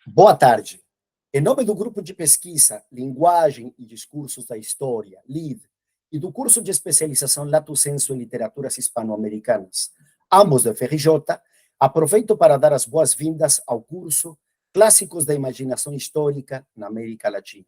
Boa tarde. Em nome do Grupo de Pesquisa, Linguagem e Discursos da História, LID, e do curso de especialização Lato Sensu em Literaturas Hispano-Americanas, ambos da FRJ, aproveito para dar as boas-vindas ao curso Clássicos da Imaginação Histórica na América Latina.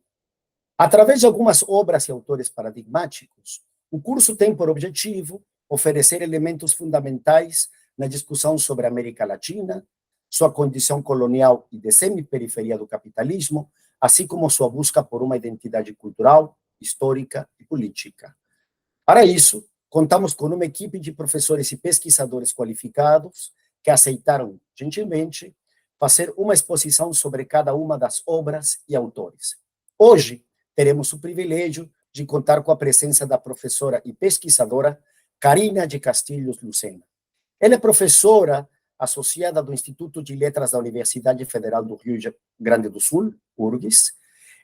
Através de algumas obras e autores paradigmáticos, o curso tem por objetivo oferecer elementos fundamentais na discussão sobre a América Latina, sua condição colonial e de semi-periferia do capitalismo, assim como sua busca por uma identidade cultural, histórica e política. Para isso, contamos com uma equipe de professores e pesquisadores qualificados que aceitaram, gentilmente, fazer uma exposição sobre cada uma das obras e autores. Hoje, teremos o privilégio de contar com a presença da professora e pesquisadora Carina de Castilhos Lucena. Ela é professora associada do Instituto de Letras da Universidade Federal do Rio Grande do Sul, URGS.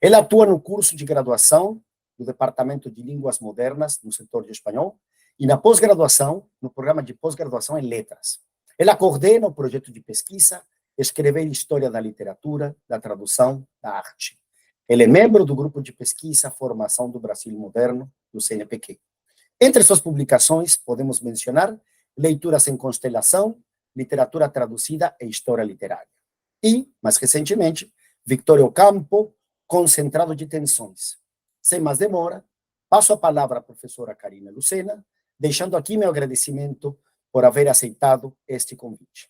Ela atua no curso de graduação do Departamento de Línguas Modernas, no setor de espanhol, e na pós-graduação, no programa de pós-graduação em letras. Ela coordena o projeto de pesquisa Escrever História da Literatura, da Tradução, da Arte. Ele é membro do grupo de pesquisa Formação do Brasil Moderno, do CNPq. Entre suas publicações, podemos mencionar Leituras em Constelação, Literatura Traduzida e História Literária. E, mais recentemente, Victoria Ocampo, Concentrado de Tensões. Sem mais demora, passo a palavra à professora Carina Lucena, deixando aqui meu agradecimento por haver aceitado este convite.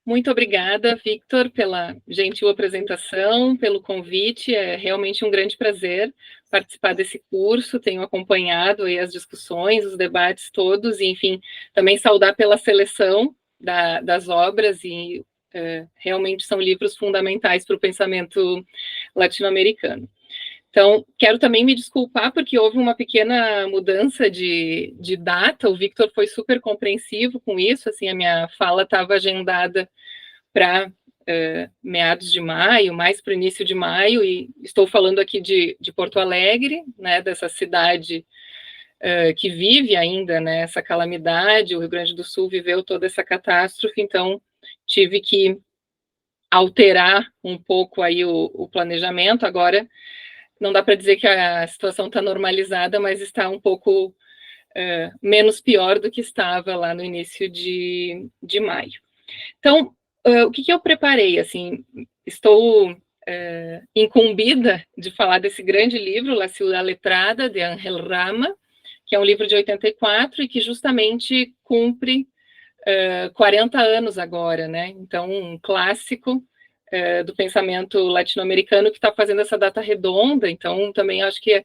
Muito obrigada, Victor, pela gentil apresentação, pelo convite. É realmente um grande prazer participar desse curso. Tenho acompanhado aí as discussões, os debates todos, e, enfim, também saudar pela seleção das obras, e realmente são livros fundamentais para o pensamento latino-americano. Então, quero também me desculpar porque houve uma pequena mudança de data. O Victor foi super compreensivo com isso, assim, a minha fala estava agendada para meados de maio, mais para o início de maio, e estou falando aqui de Porto Alegre, né, dessa cidade que vive ainda, né, essa calamidade. O Rio Grande do Sul viveu toda essa catástrofe, então tive que alterar um pouco aí o planejamento. Agora, não dá para dizer que a situação está normalizada, mas está um pouco menos pior do que estava lá no início de maio. Então, o que eu preparei? Assim, estou incumbida de falar desse grande livro, La Ciudad Letrada, de Ángel Rama, que é um livro de 84 e que justamente cumpre 40 anos agora, né? Então, um clássico do pensamento latino-americano que está fazendo essa data redonda. Então, também acho que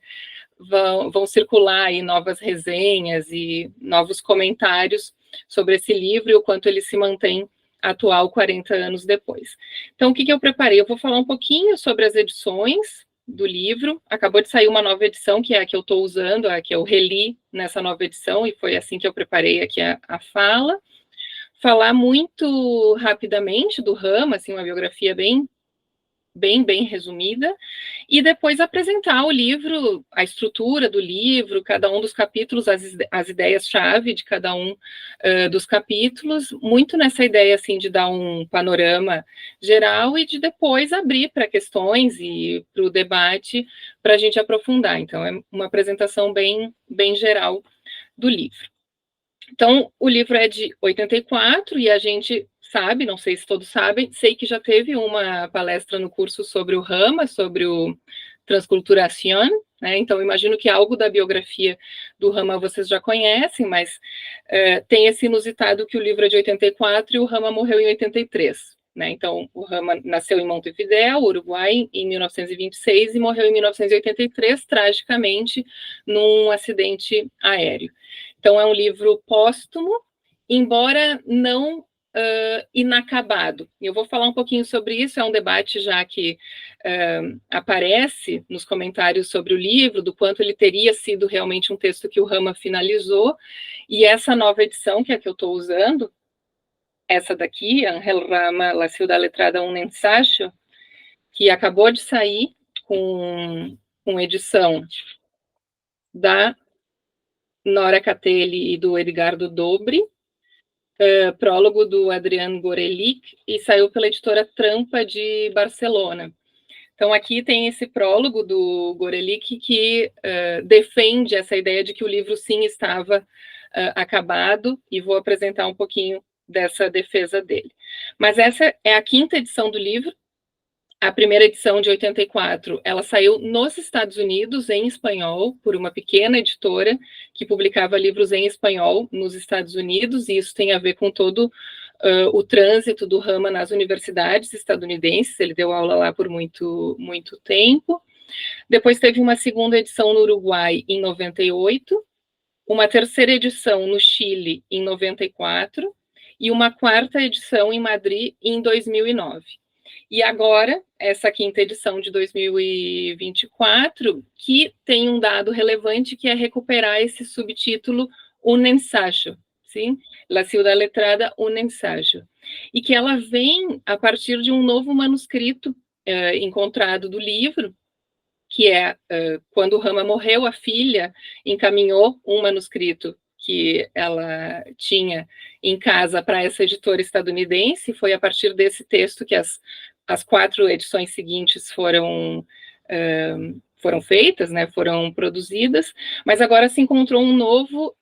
vão circular aí novas resenhas e novos comentários sobre esse livro e o quanto ele se mantém atual 40 anos depois. Então, o que eu preparei? Eu vou falar um pouquinho sobre as edições do livro. Acabou de sair uma nova edição, que é a que eu estou usando, a que eu reli nessa nova edição, e foi assim que eu preparei aqui a fala. Falar muito rapidamente do Rama, assim, uma biografia bem resumida, e depois apresentar o livro, a estrutura do livro, cada um dos capítulos, as ideias-chave de cada um dos capítulos, muito nessa ideia, assim, de dar um panorama geral e de depois abrir para questões e para o debate, para a gente aprofundar. Então, é uma apresentação bem geral do livro. Então, o livro é de 84 e a gente sabe, não sei se todos sabem, sei que já teve uma palestra no curso sobre o Rama, sobre o Transculturación, né? Então, imagino que algo da biografia do Rama vocês já conhecem, mas tem esse inusitado que o livro é de 84 e o Rama morreu em 83. Né? Então, o Rama nasceu em Montevidéu, Uruguai, em 1926 e morreu em 1983, tragicamente, num acidente aéreo. Então, é um livro póstumo, embora não inacabado. Eu vou falar um pouquinho sobre isso, é um debate já que aparece nos comentários sobre o livro, do quanto ele teria sido realmente um texto que o Rama finalizou, e essa nova edição, que é a que eu estou usando, essa daqui, Ángel Rama, La Ciudad Letrada, un ensayo, que acabou de sair com edição da Nora Catelli e do Edgardo Dobre. prólogo do Adrian Gorelick, e saiu pela editora Trampa de Barcelona. Então, aqui tem esse prólogo do Gorelick que defende essa ideia de que o livro, sim, estava acabado, e vou apresentar um pouquinho dessa defesa dele. Mas essa é a 5ª edição do livro. A primeira edição, de 84, ela saiu nos Estados Unidos, em espanhol, por uma pequena editora que publicava livros em espanhol nos Estados Unidos, e isso tem a ver com todo o trânsito do Rama nas universidades estadunidenses. Ele deu aula lá por muito tempo. Depois teve uma segunda edição no Uruguai, em 98, uma terceira edição no Chile, em 94, e uma 4ª edição em Madrid, em 2009. E agora, essa 5ª edição de 2024, que tem um dado relevante, que é recuperar esse subtítulo Un ensayo, sim? La ciudad letrada, un ensayo. E que ela vem a partir de um novo manuscrito encontrado do livro, que é, quando Rama morreu, a filha encaminhou um manuscrito que ela tinha em casa para essa editora estadunidense. Foi a partir desse texto que as 4 edições seguintes foram feitas, né, foram produzidas, mas agora se encontrou um novo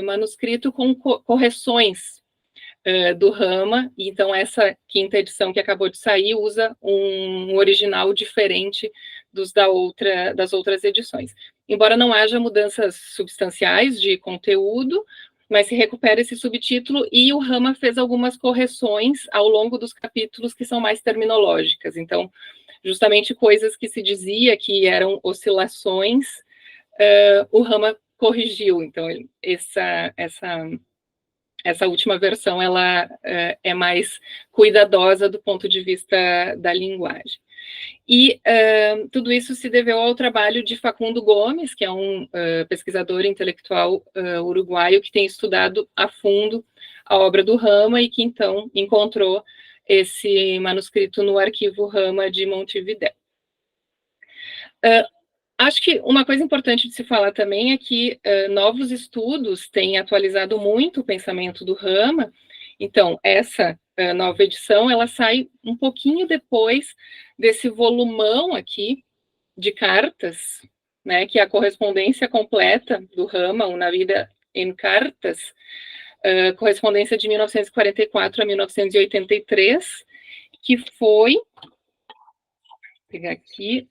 manuscrito com correções do Rama, e então essa 5ª edição que acabou de sair usa um original diferente das outras edições. Embora não haja mudanças substanciais de conteúdo, mas se recupera esse subtítulo, e o Rama fez algumas correções ao longo dos capítulos que são mais terminológicas. Então, justamente coisas que se dizia que eram oscilações, o Rama corrigiu. Então, essa última versão, ela é mais cuidadosa do ponto de vista da linguagem. E tudo isso se deveu ao trabalho de Facundo Gomes, que é um pesquisador intelectual uruguaio que tem estudado a fundo a obra do Rama e que, então, encontrou esse manuscrito no arquivo Rama de Montevidéu. Acho que uma coisa importante de se falar também é que novos estudos têm atualizado muito o pensamento do Rama. Então, essa nova edição, ela sai um pouquinho depois desse volumão aqui de cartas, né, que é a correspondência completa do Rama, Una vida en cartas, correspondência de 1944 a 1983, que foi, vou pegar aqui,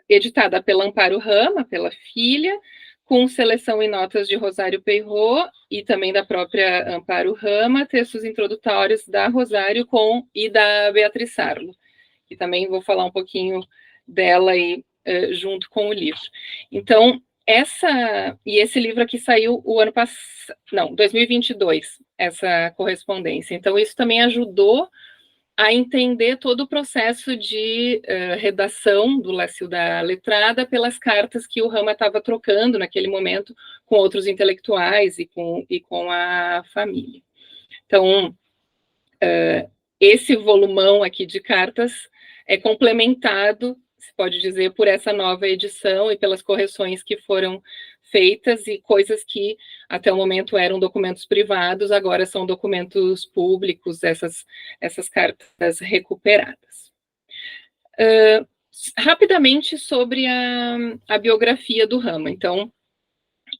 editada pela Amparo Rama, pela filha, com seleção e notas de Rosário Peirot e também da própria Amparo Rama, textos introdutórios da Rosário e da Beatriz Sarlo, que também vou falar um pouquinho dela aí junto com o livro. Então, esse livro aqui saiu o ano passado, não, 2022, essa correspondência. Então, isso também ajudou a entender todo o processo de redação do La Ciudad Letrada pelas cartas que o Rama estava trocando naquele momento com outros intelectuais e com a família. Então, esse volumão aqui de cartas é complementado, se pode dizer, por essa nova edição e pelas correções que foram feitas, e coisas que até o momento eram documentos privados, agora são documentos públicos, essas cartas recuperadas. Rapidamente sobre a biografia do Rama. Então,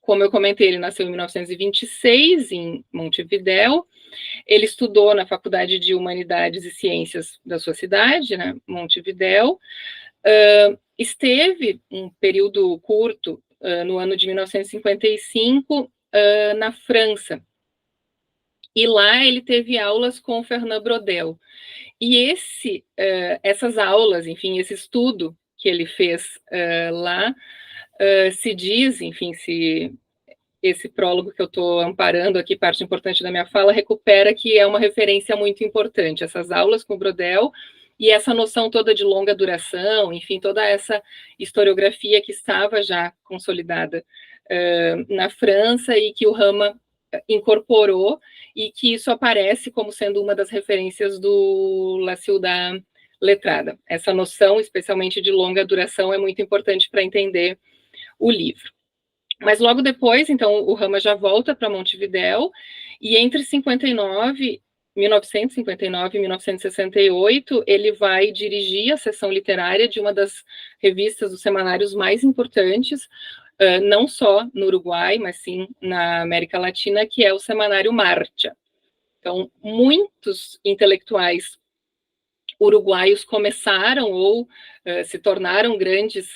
como eu comentei, ele nasceu em 1926, em Montevidéu. Ele estudou na Faculdade de Humanidades e Ciências da sua cidade, né, Montevidéu. Esteve um período curto, no ano de 1955, na França. E lá ele teve aulas com Fernand Braudel. E essas aulas, enfim, esse estudo que ele fez lá, se diz, enfim, esse prólogo que eu estou amparando aqui, parte importante da minha fala, recupera que é uma referência muito importante, essas aulas com o Braudel, e essa noção toda de longa duração, enfim, toda essa historiografia que estava já consolidada na França e que o Rama incorporou, e que isso aparece como sendo uma das referências do La Ciudad Letrada. Essa noção, especialmente de longa duração, é muito importante para entender o livro. Mas logo depois, então, o Rama já volta para Montevidéu, e entre 1959 e 1968, ele vai dirigir a seção literária de uma das revistas dos semanários mais importantes, não só no Uruguai, mas sim na América Latina, que é o semanário Marcha. Então, muitos intelectuais uruguaios começaram ou se tornaram grandes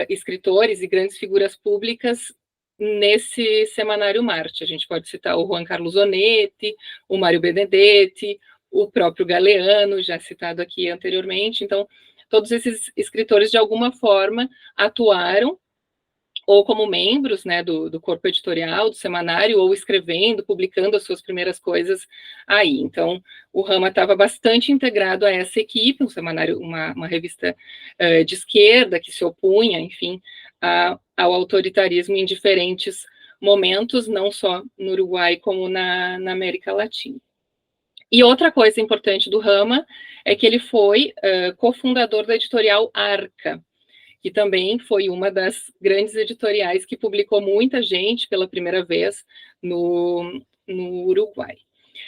escritores e grandes figuras públicas nesse semanário Marcha. A gente pode citar o Juan Carlos Onetti, o Mário Benedetti, o próprio Galeano, já citado aqui anteriormente. Então, todos esses escritores, de alguma forma, atuaram ou como membros, né, do corpo editorial, do semanário, ou escrevendo, publicando as suas primeiras coisas aí. Então, o Rama estava bastante integrado a essa equipe, um semanário, uma revista de esquerda que se opunha, enfim, ao autoritarismo em diferentes momentos, não só no Uruguai, como na América Latina. E outra coisa importante do Rama é que ele foi cofundador da editorial Arca, que também foi uma das grandes editoriais que publicou muita gente pela primeira vez no Uruguai.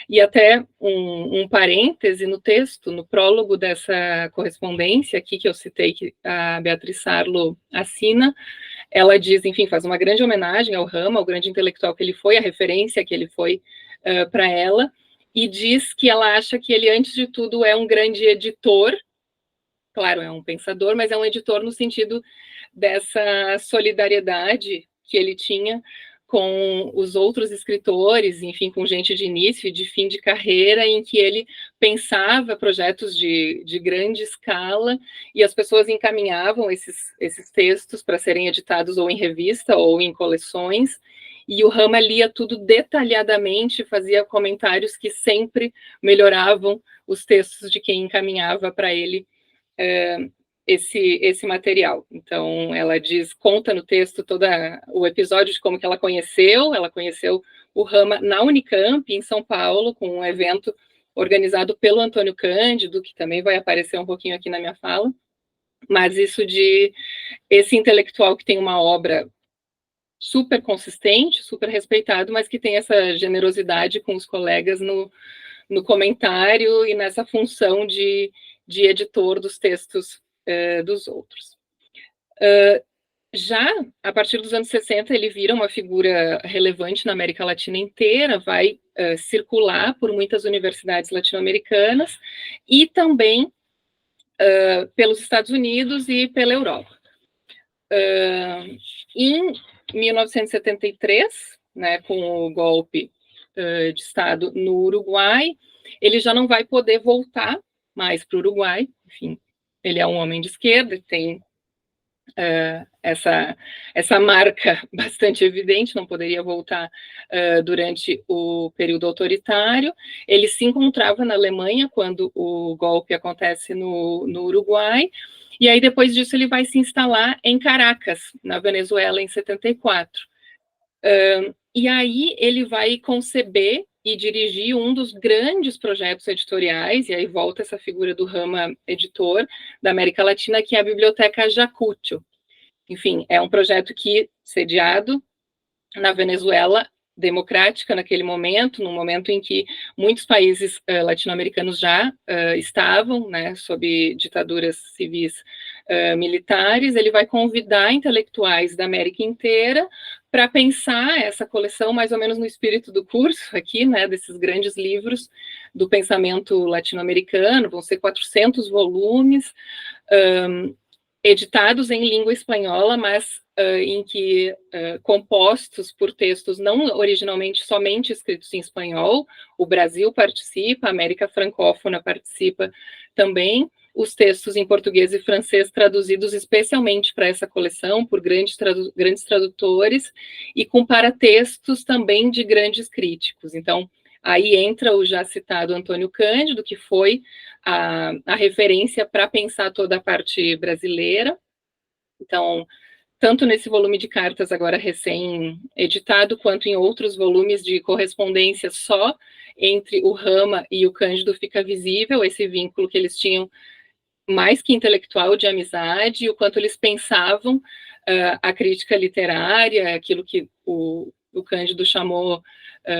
E até um parêntese no texto, no prólogo dessa correspondência aqui que eu citei, que a Beatriz Sarlo assina, ela diz, enfim, faz uma grande homenagem ao Rama, ao grande intelectual que ele foi, a referência que ele foi para ela, e diz que ela acha que ele, antes de tudo, é um grande editor. Claro, é um pensador, mas é um editor no sentido dessa solidariedade que ele tinha com os outros escritores, enfim, com gente de início e de fim de carreira, em que ele pensava projetos de grande escala e as pessoas encaminhavam esses textos para serem editados ou em revista ou em coleções, e o Rama lia tudo detalhadamente, fazia comentários que sempre melhoravam os textos de quem encaminhava para ele esse material. Então, ela conta no texto todo o episódio de como que ela conheceu o Rama na Unicamp, em São Paulo, com um evento organizado pelo Antônio Cândido, que também vai aparecer um pouquinho aqui na minha fala, mas isso de esse intelectual que tem uma obra super consistente, super respeitado, mas que tem essa generosidade com os colegas no comentário e nessa função de editor dos textos dos outros. Já a partir dos anos 60, ele vira uma figura relevante na América Latina inteira, vai circular por muitas universidades latino-americanas e também pelos Estados Unidos e pela Europa. Em 1973, né, com o golpe de Estado no Uruguai, ele já não vai poder voltar mais para o Uruguai, enfim, ele é um homem de esquerda, tem essa marca bastante evidente, não poderia voltar durante o período autoritário. Ele se encontrava na Alemanha quando o golpe acontece no Uruguai, e aí depois disso ele vai se instalar em Caracas, na Venezuela, em 74. E aí ele vai conceber e dirigir um dos grandes projetos editoriais, e aí volta essa figura do Rama editor da América Latina, que é a Biblioteca Ayacucho. Enfim, é um projeto que, sediado na Venezuela democrática naquele momento, no momento em que muitos países latino-americanos já estavam, né, sob ditaduras civis militares, ele vai convidar intelectuais da América inteira para pensar essa coleção mais ou menos no espírito do curso aqui, né, desses grandes livros do pensamento latino-americano. Vão ser 400 volumes, editados em língua espanhola, mas em que compostos por textos não originalmente somente escritos em espanhol. O Brasil participa, a América francófona participa também, os textos em português e francês traduzidos especialmente para essa coleção por grandes tradutores e com paratextos também de grandes críticos. Então, aí entra o já citado Antônio Cândido, que foi a referência para pensar toda a parte brasileira. Então, tanto nesse volume de cartas agora recém-editado, quanto em outros volumes de correspondência só entre o Rama e o Cândido, fica visível esse vínculo que eles tinham mais que intelectual, de amizade, e o quanto eles pensavam a crítica literária, aquilo que o Cândido chamou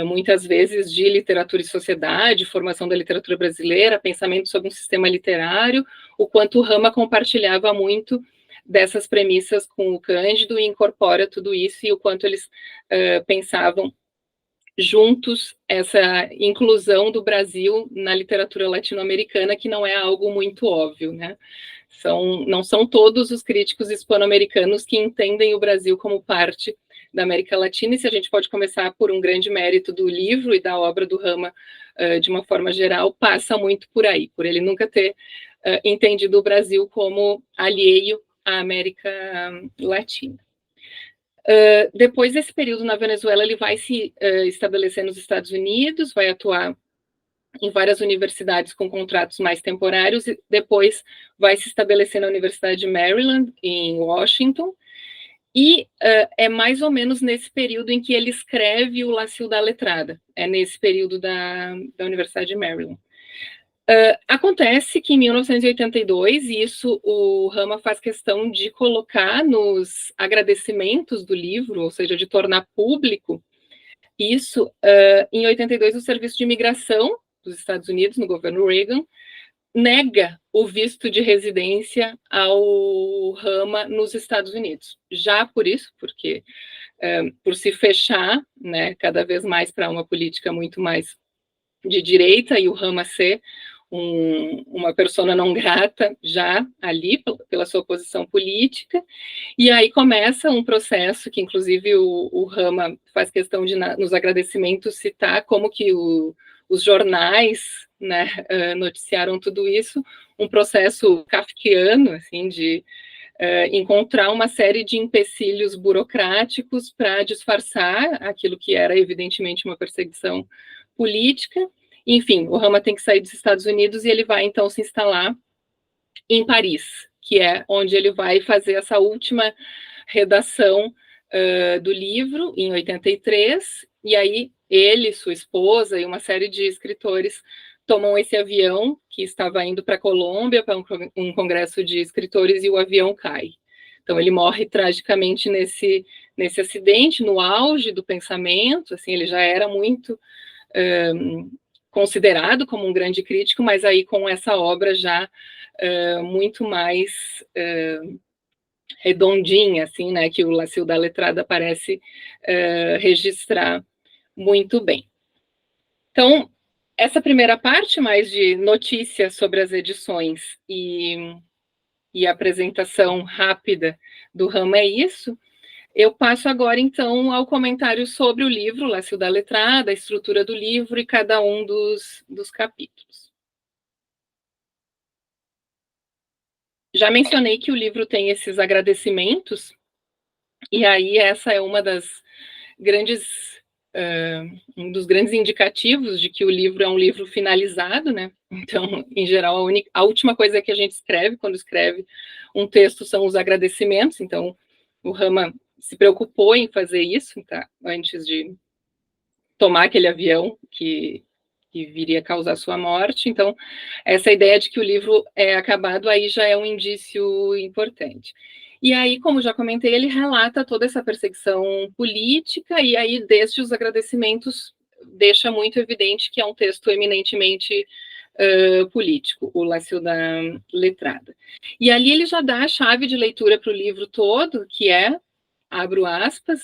muitas vezes de literatura e sociedade, formação da literatura brasileira, pensamento sobre um sistema literário, o quanto o Rama compartilhava muito dessas premissas com o Cândido e incorpora tudo isso, e o quanto eles pensavam juntos essa inclusão do Brasil na literatura latino-americana, que não é algo muito óbvio, né? Não são todos os críticos hispano-americanos que entendem o Brasil como parte da América Latina, e se a gente pode começar por um grande mérito do livro e da obra do Rama, de uma forma geral, passa muito por aí, por ele nunca ter entendido o Brasil como alheio à América Latina. Depois desse período na Venezuela, ele vai se estabelecer nos Estados Unidos, vai atuar em várias universidades com contratos mais temporários, e depois vai se estabelecer na Universidade de Maryland, em Washington, e é mais ou menos nesse período em que ele escreve o La Ciudad Letrada, é nesse período da Universidade de Maryland. Acontece que em 1982, e isso o Rama faz questão de colocar nos agradecimentos do livro, ou seja, de tornar público isso, em 82 o Serviço de Imigração dos Estados Unidos, no governo Reagan, nega o visto de residência ao Rama nos Estados Unidos. Já por isso, porque por se fechar, né, cada vez mais para uma política muito mais de direita, e o Rama ser uma persona não grata já ali, pela sua posição política, e aí começa um processo que, inclusive, o Rama faz questão de, nos agradecimentos, citar como que os jornais, né, noticiaram tudo isso, um processo kafkiano, assim, de encontrar uma série de empecilhos burocráticos para disfarçar aquilo que era, evidentemente, uma perseguição política. Enfim, o Rama tem que sair dos Estados Unidos e ele vai, então, se instalar em Paris, que é onde ele vai fazer essa última redação do livro, em 83, e aí ele, sua esposa e uma série de escritores tomam esse avião que estava indo para a Colômbia, para um congresso de escritores, e o avião cai. Então, ele morre tragicamente nesse acidente, no auge do pensamento, assim, ele já era muito considerado como um grande crítico, mas aí com essa obra já muito mais redondinha, assim, né, que o La Ciudad Letrada parece registrar muito bem. Então, essa primeira parte, mais de notícias sobre as edições e apresentação rápida do Rama, é isso. Eu passo agora, então, ao comentário sobre o livro, La Ciudad Letrada, a estrutura do livro e cada um dos capítulos. Já mencionei que o livro tem esses agradecimentos, e aí essa é uma das grandes, um dos grandes indicativos de que o livro é um livro finalizado, né? Então, em geral, a última coisa que a gente escreve, quando escreve um texto, são os agradecimentos. Então, o Rama se preocupou em fazer isso, tá? Antes de tomar aquele avião que viria a causar sua morte. Então, essa ideia de que o livro é acabado aí já é um indício importante. E aí, como já comentei, ele relata toda essa perseguição política, e aí, desde os agradecimentos, deixa muito evidente que é um texto eminentemente político, o La Ciudad Letrada. E ali ele já dá a chave de leitura para o livro todo, que é, abro aspas,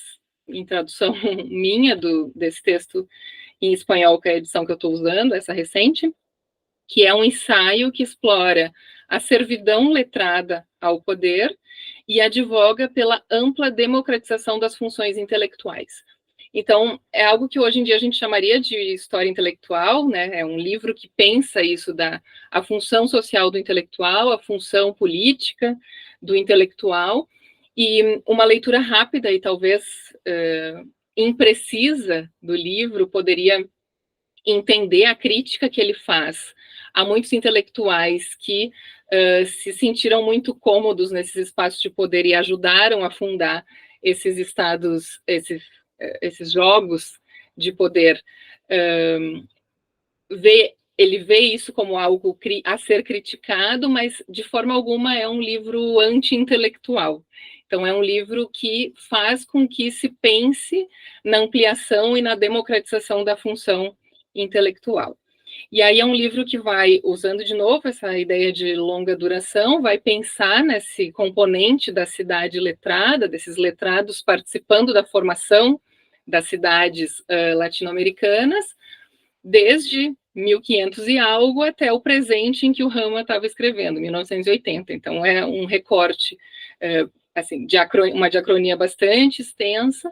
em tradução minha desse texto em espanhol, que é a edição que eu estou usando, essa recente, que é um ensaio que explora a servidão letrada ao poder e advoga pela ampla democratização das funções intelectuais. Então, é algo que hoje em dia a gente chamaria de história intelectual, né? É um livro que pensa isso, a função social do intelectual, a função política do intelectual, e uma leitura rápida e talvez imprecisa do livro poderia entender a crítica que ele faz a muitos intelectuais que se sentiram muito cômodos nesses espaços de poder e ajudaram a fundar esses estados, esses jogos de poder, ver ele vê isso como algo a ser criticado, mas de forma alguma é um livro anti-intelectual. Então, é um livro que faz com que se pense na ampliação e na democratização da função intelectual. E aí é um livro que vai, usando de novo essa ideia de longa duração, vai pensar nesse componente da cidade letrada, desses letrados participando da formação das cidades latino-americanas, desde 1500 e algo até o presente em que o Rama estava escrevendo, 1980. Então, é um recorte, assim, uma diacronia bastante extensa,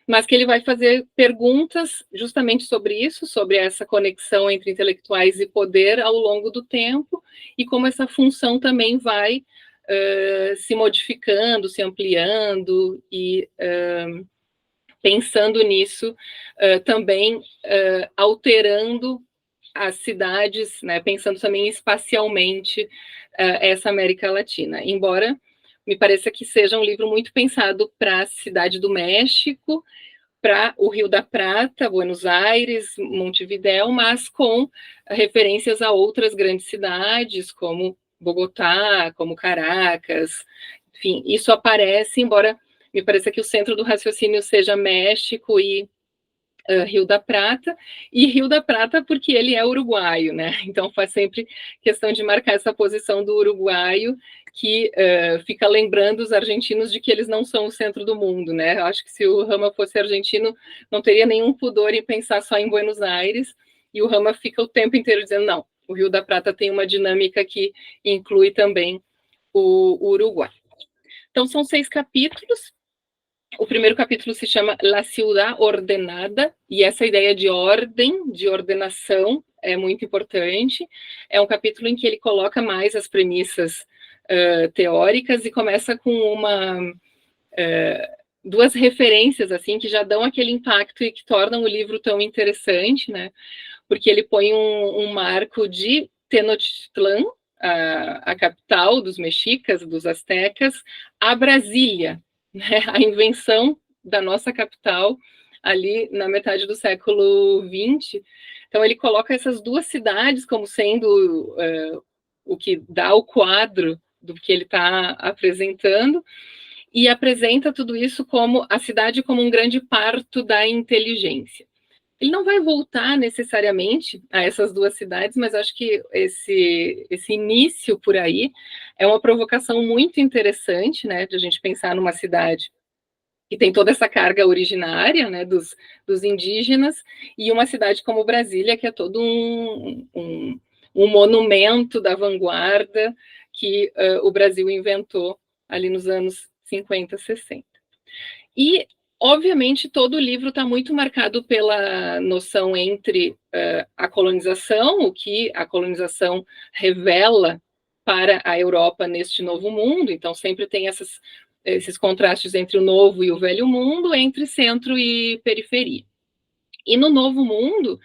mas que ele vai fazer perguntas justamente sobre isso, sobre essa conexão entre intelectuais e poder ao longo do tempo, e como essa função também vai se modificando, se ampliando, e pensando nisso, também alterando as cidades, né, pensando também espacialmente essa América Latina, embora me pareça que seja um livro muito pensado para a cidade do México, para o Rio da Prata, Buenos Aires, Montevidéu, mas com referências a outras grandes cidades, como Bogotá, como Caracas, enfim, isso aparece, embora me pareça que o centro do raciocínio seja México e Rio da Prata, e Rio da Prata porque ele é uruguaio, né? Então faz sempre questão de marcar essa posição do uruguaio, que fica lembrando os argentinos de que eles não são o centro do mundo, né? Eu acho que se o Rama fosse argentino, não teria nenhum pudor em pensar só em Buenos Aires, e o Rama fica o tempo inteiro dizendo, não, o Rio da Prata tem uma dinâmica que inclui também o Uruguai. Então, são 6 capítulos. O primeiro capítulo se chama La Ciudad Ordenada, e essa ideia de ordem, de ordenação, é muito importante. É um capítulo em que ele coloca mais as premissas teóricas e começa com duas referências assim que já dão aquele impacto e que tornam o livro tão interessante, né? Porque ele põe um marco de Tenochtitlan, a capital dos mexicas, dos astecas, a Brasília, né? A invenção da nossa capital ali na metade do século XX. Então ele coloca essas duas cidades como sendo o que dá o quadro do que ele está apresentando, e apresenta tudo isso como a cidade como um grande parto da inteligência. Ele não vai voltar necessariamente a essas duas cidades, mas acho que esse início por aí é uma provocação muito interessante, né, de a gente pensar numa cidade que tem toda essa carga originária, né, dos indígenas, e uma cidade como Brasília, que é todo um monumento da vanguarda que o Brasil inventou ali nos anos 50, 60. E, obviamente, todo o livro está muito marcado pela noção entre a colonização, o que a colonização revela para a Europa neste novo mundo, então sempre tem esses contrastes entre o novo e o velho mundo, entre centro e periferia. E no novo mundo,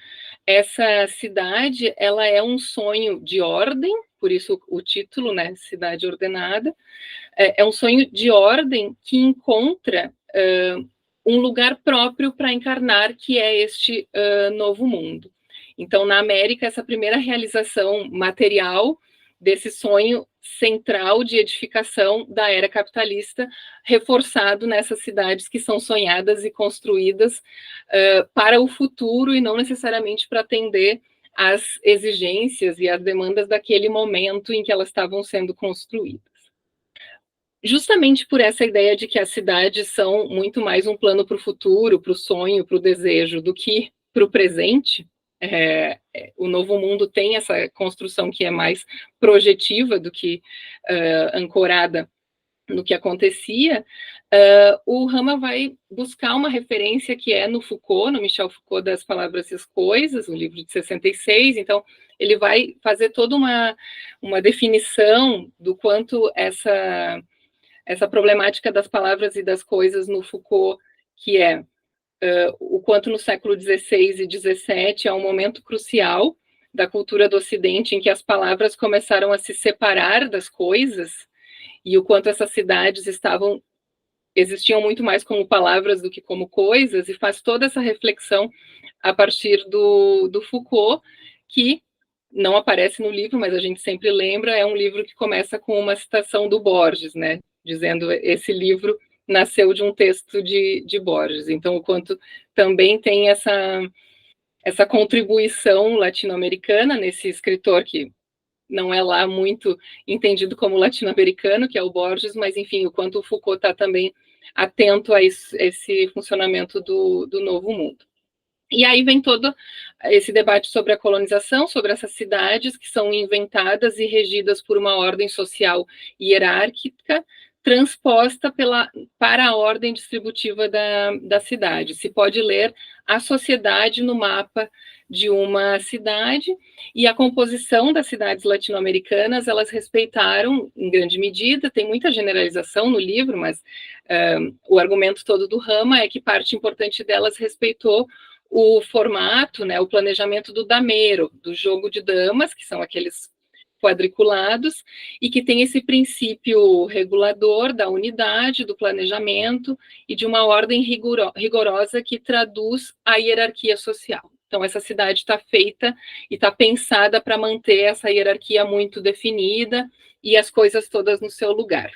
essa cidade, ela é um sonho de ordem, por isso o título, né, Cidade Ordenada, é um sonho de ordem que encontra um lugar próprio para encarnar, que é este novo mundo. Então, na América, essa primeira realização material desse sonho central de edificação da era capitalista, reforçado nessas cidades que são sonhadas e construídas para o futuro e não necessariamente para atender às exigências e às demandas daquele momento em que elas estavam sendo construídas. Justamente por essa ideia de que as cidades são muito mais um plano para o futuro, para o sonho, para o desejo, do que para o presente, o Novo Mundo tem essa construção que é mais projetiva do que ancorada no que acontecia. O Rama vai buscar uma referência que é no Foucault, no Michel Foucault, das Palavras e as Coisas, um livro de 66, então ele vai fazer toda uma definição do quanto essa problemática das palavras e das coisas no Foucault, que é o quanto no século XVI e XVII é um momento crucial da cultura do Ocidente em que as palavras começaram a se separar das coisas, e o quanto essas cidades existiam muito mais como palavras do que como coisas, e faz toda essa reflexão a partir do Foucault, que não aparece no livro, mas a gente sempre lembra, é um livro que começa com uma citação do Borges, né, dizendo esse livro nasceu de um texto de Borges. Então, o quanto também tem essa contribuição latino-americana nesse escritor que não é lá muito entendido como latino-americano, que é o Borges, mas, enfim, o quanto o Foucault está também atento a esse funcionamento do Novo Mundo. E aí vem todo esse debate sobre a colonização, sobre essas cidades que são inventadas e regidas por uma ordem social hierárquica, transposta para a ordem distributiva da cidade. Se pode ler a sociedade no mapa de uma cidade, e a composição das cidades latino-americanas, elas respeitaram, em grande medida, tem muita generalização no livro, mas o argumento todo do Rama é que parte importante delas respeitou o formato, né, o planejamento do dameiro, do jogo de damas, que são aqueles quadriculados, e que tem esse princípio regulador da unidade, do planejamento e de uma ordem rigorosa que traduz a hierarquia social. Então, essa cidade está feita e está pensada para manter essa hierarquia muito definida e as coisas todas no seu lugar.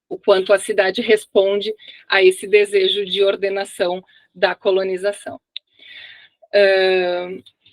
O quanto a cidade responde a esse desejo de ordenação da colonização.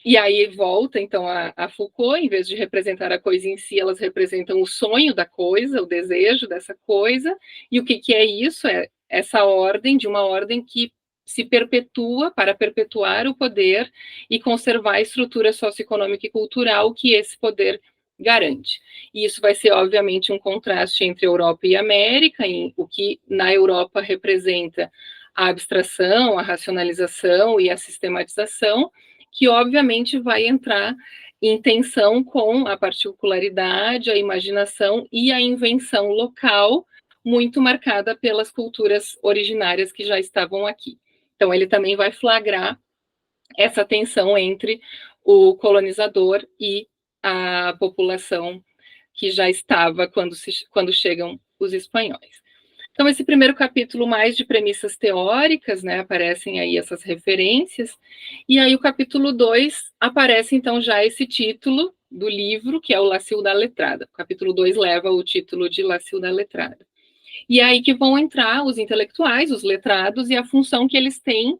E aí volta, então, a Foucault, em vez de representar a coisa em si, elas representam o sonho da coisa, o desejo dessa coisa, e o que é isso? É essa ordem, de uma ordem que se perpetua para perpetuar o poder e conservar a estrutura socioeconômica e cultural que esse poder garante. E isso vai ser, obviamente, um contraste entre Europa e América, em o que na Europa representa a abstração, a racionalização e a sistematização, que obviamente vai entrar em tensão com a particularidade, a imaginação e a invenção local, muito marcada pelas culturas originárias que já estavam aqui. Então, ele também vai flagrar essa tensão entre o colonizador e a população que já estava quando chegam os espanhóis. Então, esse primeiro capítulo mais de premissas teóricas, né, aparecem aí essas referências, e aí o capítulo 2 aparece, então, já esse título do livro, que é o La Ciudad Letrada. O capítulo 2 leva o título de La Ciudad Letrada. E aí que vão entrar os intelectuais, os letrados, e a função que eles têm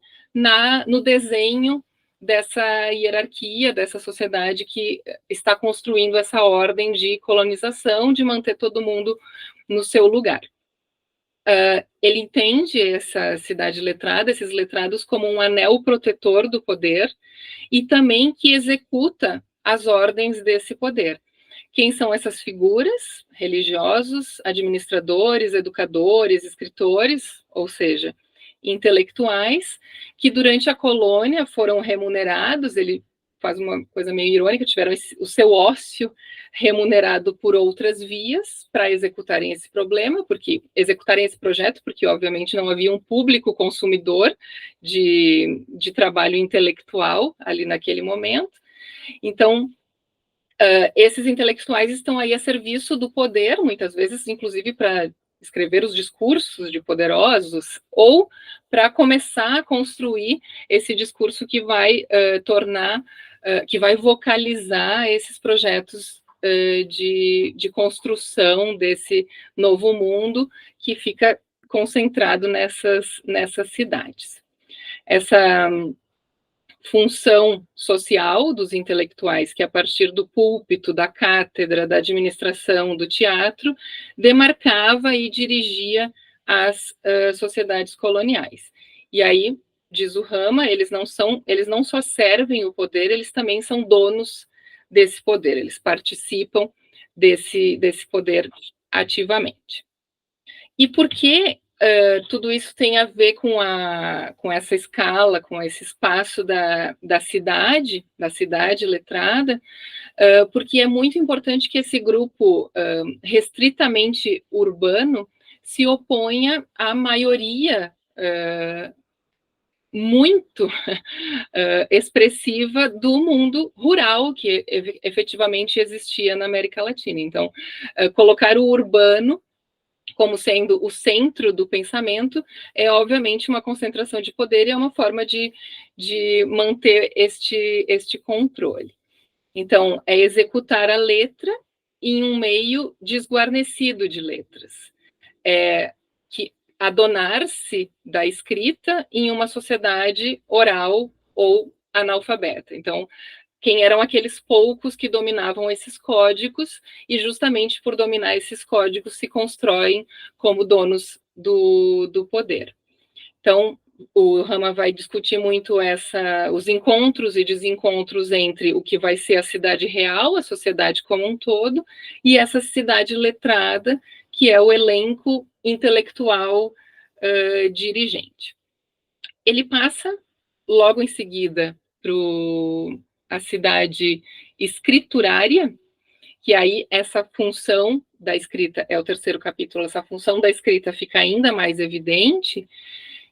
no desenho dessa hierarquia, dessa sociedade que está construindo essa ordem de colonização, de manter todo mundo no seu lugar. Ele entende essa cidade letrada, esses letrados, como um anel protetor do poder e também que executa as ordens desse poder. Quem são essas figuras? Religiosos, administradores, educadores, escritores, ou seja, intelectuais, que durante a colônia foram remunerados, ele faz uma coisa meio irônica, tiveram o seu ócio remunerado por outras vias para executarem esse projeto, porque obviamente não havia um público consumidor de trabalho intelectual ali naquele momento. Então, esses intelectuais estão aí a serviço do poder, muitas vezes, inclusive para escrever os discursos de poderosos, ou para começar a construir esse discurso que vai que vai vocalizar esses projetos de construção desse novo mundo que fica concentrado nessas cidades. Essa função social dos intelectuais, que a partir do púlpito, da cátedra, da administração, do teatro, demarcava e dirigia as sociedades coloniais. E aí, diz o Rama, eles não só servem o poder, eles também são donos desse poder, eles participam desse poder ativamente. E por que tudo isso tem a ver com essa escala, com esse espaço da cidade letrada, porque é muito importante que esse grupo restritamente urbano se oponha à maioria muito expressiva do mundo rural que efetivamente existia na América Latina. Então, colocar o urbano como sendo o centro do pensamento é, obviamente, uma concentração de poder e é uma forma de manter este controle. Então, é executar a letra em um meio desguarnecido de letras. É adonar-se da escrita em uma sociedade oral ou analfabeta. Então, quem eram aqueles poucos que dominavam esses códigos, e justamente por dominar esses códigos se constroem como donos do poder. Então, o Rama vai discutir muito os encontros e desencontros entre o que vai ser a cidade real, a sociedade como um todo, e essa cidade letrada, que é o elenco intelectual dirigente. Ele passa, logo em seguida, para a cidade escriturária, que aí essa função da escrita, é o terceiro capítulo, essa função da escrita fica ainda mais evidente,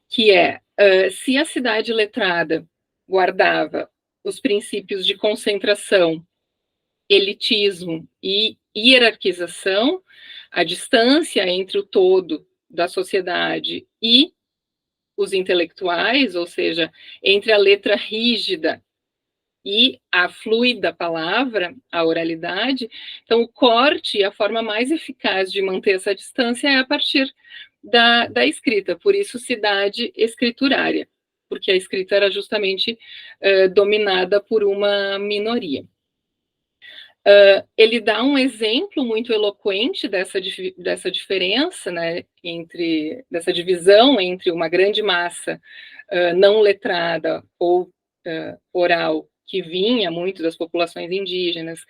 que é, se a cidade letrada guardava os princípios de concentração, elitismo e hierarquização, a distância entre o todo da sociedade e os intelectuais, ou seja, entre a letra rígida e a fluida palavra, a oralidade, então o corte e a forma mais eficaz de manter essa distância é a partir da escrita, por isso cidade escriturária, porque a escrita era justamente dominada por uma minoria. Ele dá um exemplo muito eloquente dessa diferença, né, dessa divisão entre uma grande massa não letrada ou oral, que vinha muito das populações indígenas,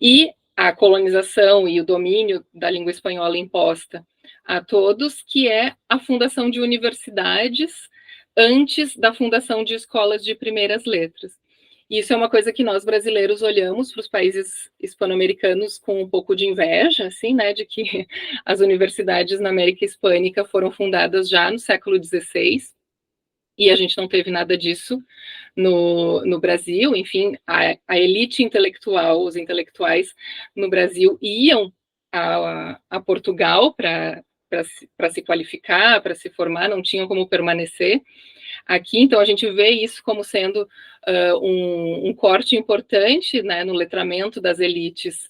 e a colonização e o domínio da língua espanhola imposta a todos, que é a fundação de universidades antes da fundação de escolas de primeiras letras. Isso é uma coisa que nós brasileiros olhamos para os países hispano-americanos com um pouco de inveja, assim, né, de que as universidades na América Hispânica foram fundadas já no século XVI, e a gente não teve nada disso no Brasil. Enfim, a elite intelectual, os intelectuais no Brasil iam a Portugal para se qualificar, para se formar, não tinham como permanecer aqui. Então, a gente vê isso como sendo um corte importante, né, no letramento das elites,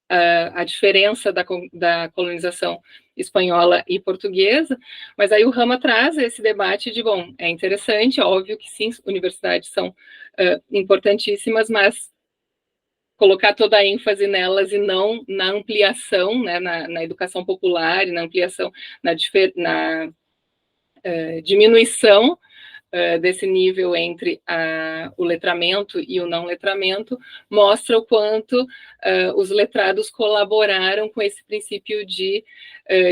a diferença da colonização espanhola e portuguesa, mas aí o Rama traz esse debate de, bom, é interessante, óbvio que sim, universidades são importantíssimas, mas colocar toda a ênfase nelas e não na ampliação, né, na educação popular e na ampliação, na diminuição desse nível entre o letramento e o não letramento, mostra o quanto os letrados colaboraram com esse princípio de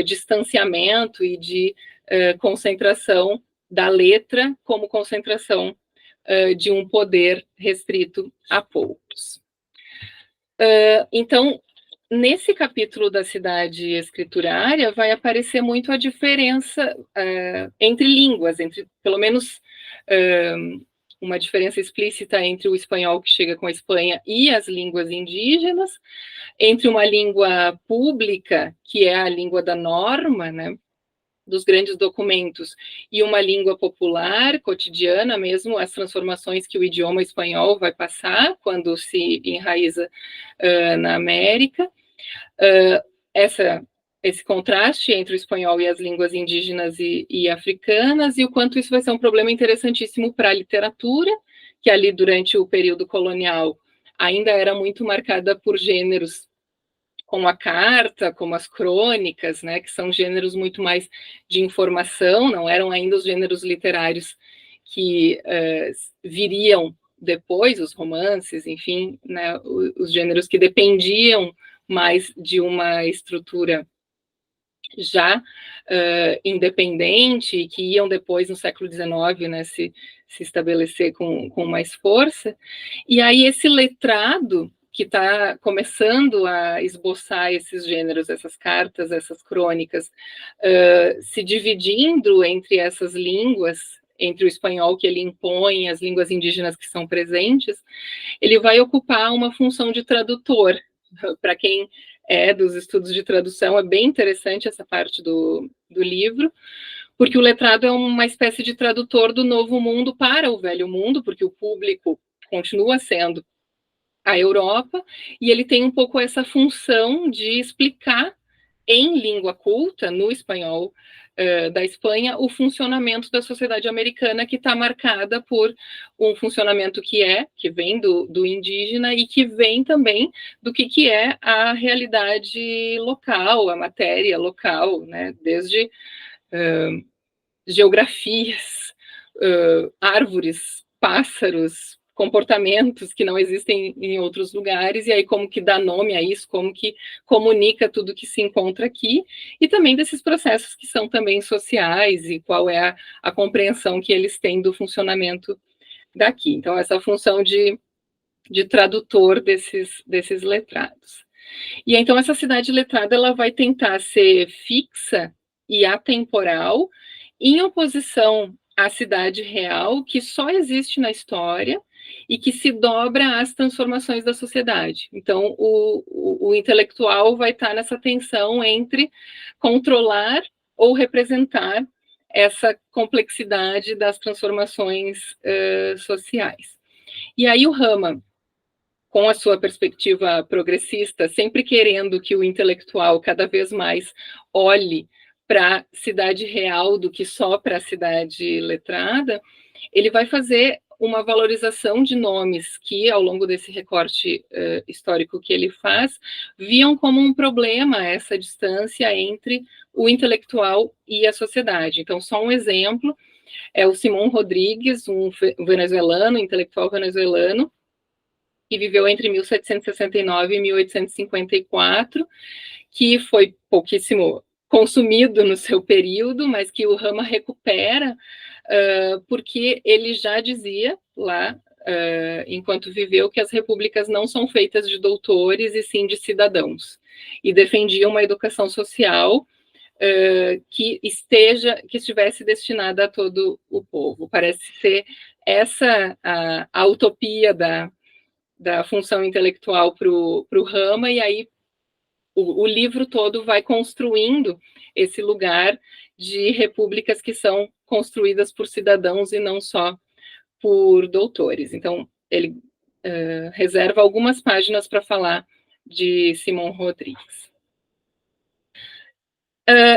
distanciamento e de concentração da letra como concentração de um poder restrito a poucos. Então, nesse capítulo da cidade escriturária, vai aparecer muito a diferença entre línguas, entre, pelo menos, uma diferença explícita entre o espanhol que chega com a Espanha e as línguas indígenas, entre uma língua pública, que é a língua da norma, né, dos grandes documentos, e uma língua popular, cotidiana mesmo, as transformações que o idioma espanhol vai passar quando se enraiza na América. Esse contraste entre o espanhol e as línguas indígenas e africanas, e o quanto isso vai ser um problema interessantíssimo para a literatura, que ali durante o período colonial ainda era muito marcada por gêneros como a carta, como as crônicas, né, que são gêneros muito mais de informação, não eram ainda os gêneros literários que viriam depois, os romances, enfim, né, os gêneros que dependiam mais de uma estrutura já independente, que iam depois, no século XIX, né, se estabelecer com mais força. E aí esse letrado que está começando a esboçar esses gêneros, essas cartas, essas crônicas, se dividindo entre essas línguas, entre o espanhol que ele impõe, as línguas indígenas que são presentes, ele vai ocupar uma função de tradutor. Para quem dos estudos de tradução, é bem interessante essa parte do livro, porque o letrado é uma espécie de tradutor do novo mundo para o velho mundo, porque o público continua sendo a Europa, e ele tem um pouco essa função de explicar em língua culta, no espanhol da Espanha, o funcionamento da sociedade americana, que está marcada por um funcionamento que vem do indígena e que vem também do que é a realidade local, a matéria local, né? Desde geografias, árvores, pássaros, comportamentos que não existem em outros lugares, e aí como que dá nome a isso, como que comunica tudo que se encontra aqui, e também desses processos que são também sociais, e qual é a compreensão que eles têm do funcionamento daqui. Então, essa função de tradutor desses letrados. E então, essa cidade letrada, ela vai tentar ser fixa e atemporal, em oposição à cidade real, que só existe na história e que se dobra às transformações da sociedade. Então, o intelectual vai estar nessa tensão entre controlar ou representar essa complexidade das transformações sociais. E aí o Rama, com a sua perspectiva progressista, sempre querendo que o intelectual cada vez mais olhe para a cidade real do que só para a cidade letrada, ele vai fazer uma valorização de nomes que, ao longo desse recorte histórico que ele faz, viam como um problema essa distância entre o intelectual e a sociedade. Então, só um exemplo é o Simón Rodríguez, um venezuelano, intelectual venezuelano, que viveu entre 1769 e 1854, que foi pouquíssimo consumido no seu período, mas que o Rama recupera, porque ele já dizia lá, enquanto viveu, que as repúblicas não são feitas de doutores e sim de cidadãos, e defendia uma educação social que estivesse destinada a todo o povo. Parece ser essa a utopia da função intelectual para o Rama, e aí o livro todo vai construindo esse lugar de repúblicas que são construídas por cidadãos e não só por doutores. Então, ele reserva algumas páginas para falar de Simón Rodríguez.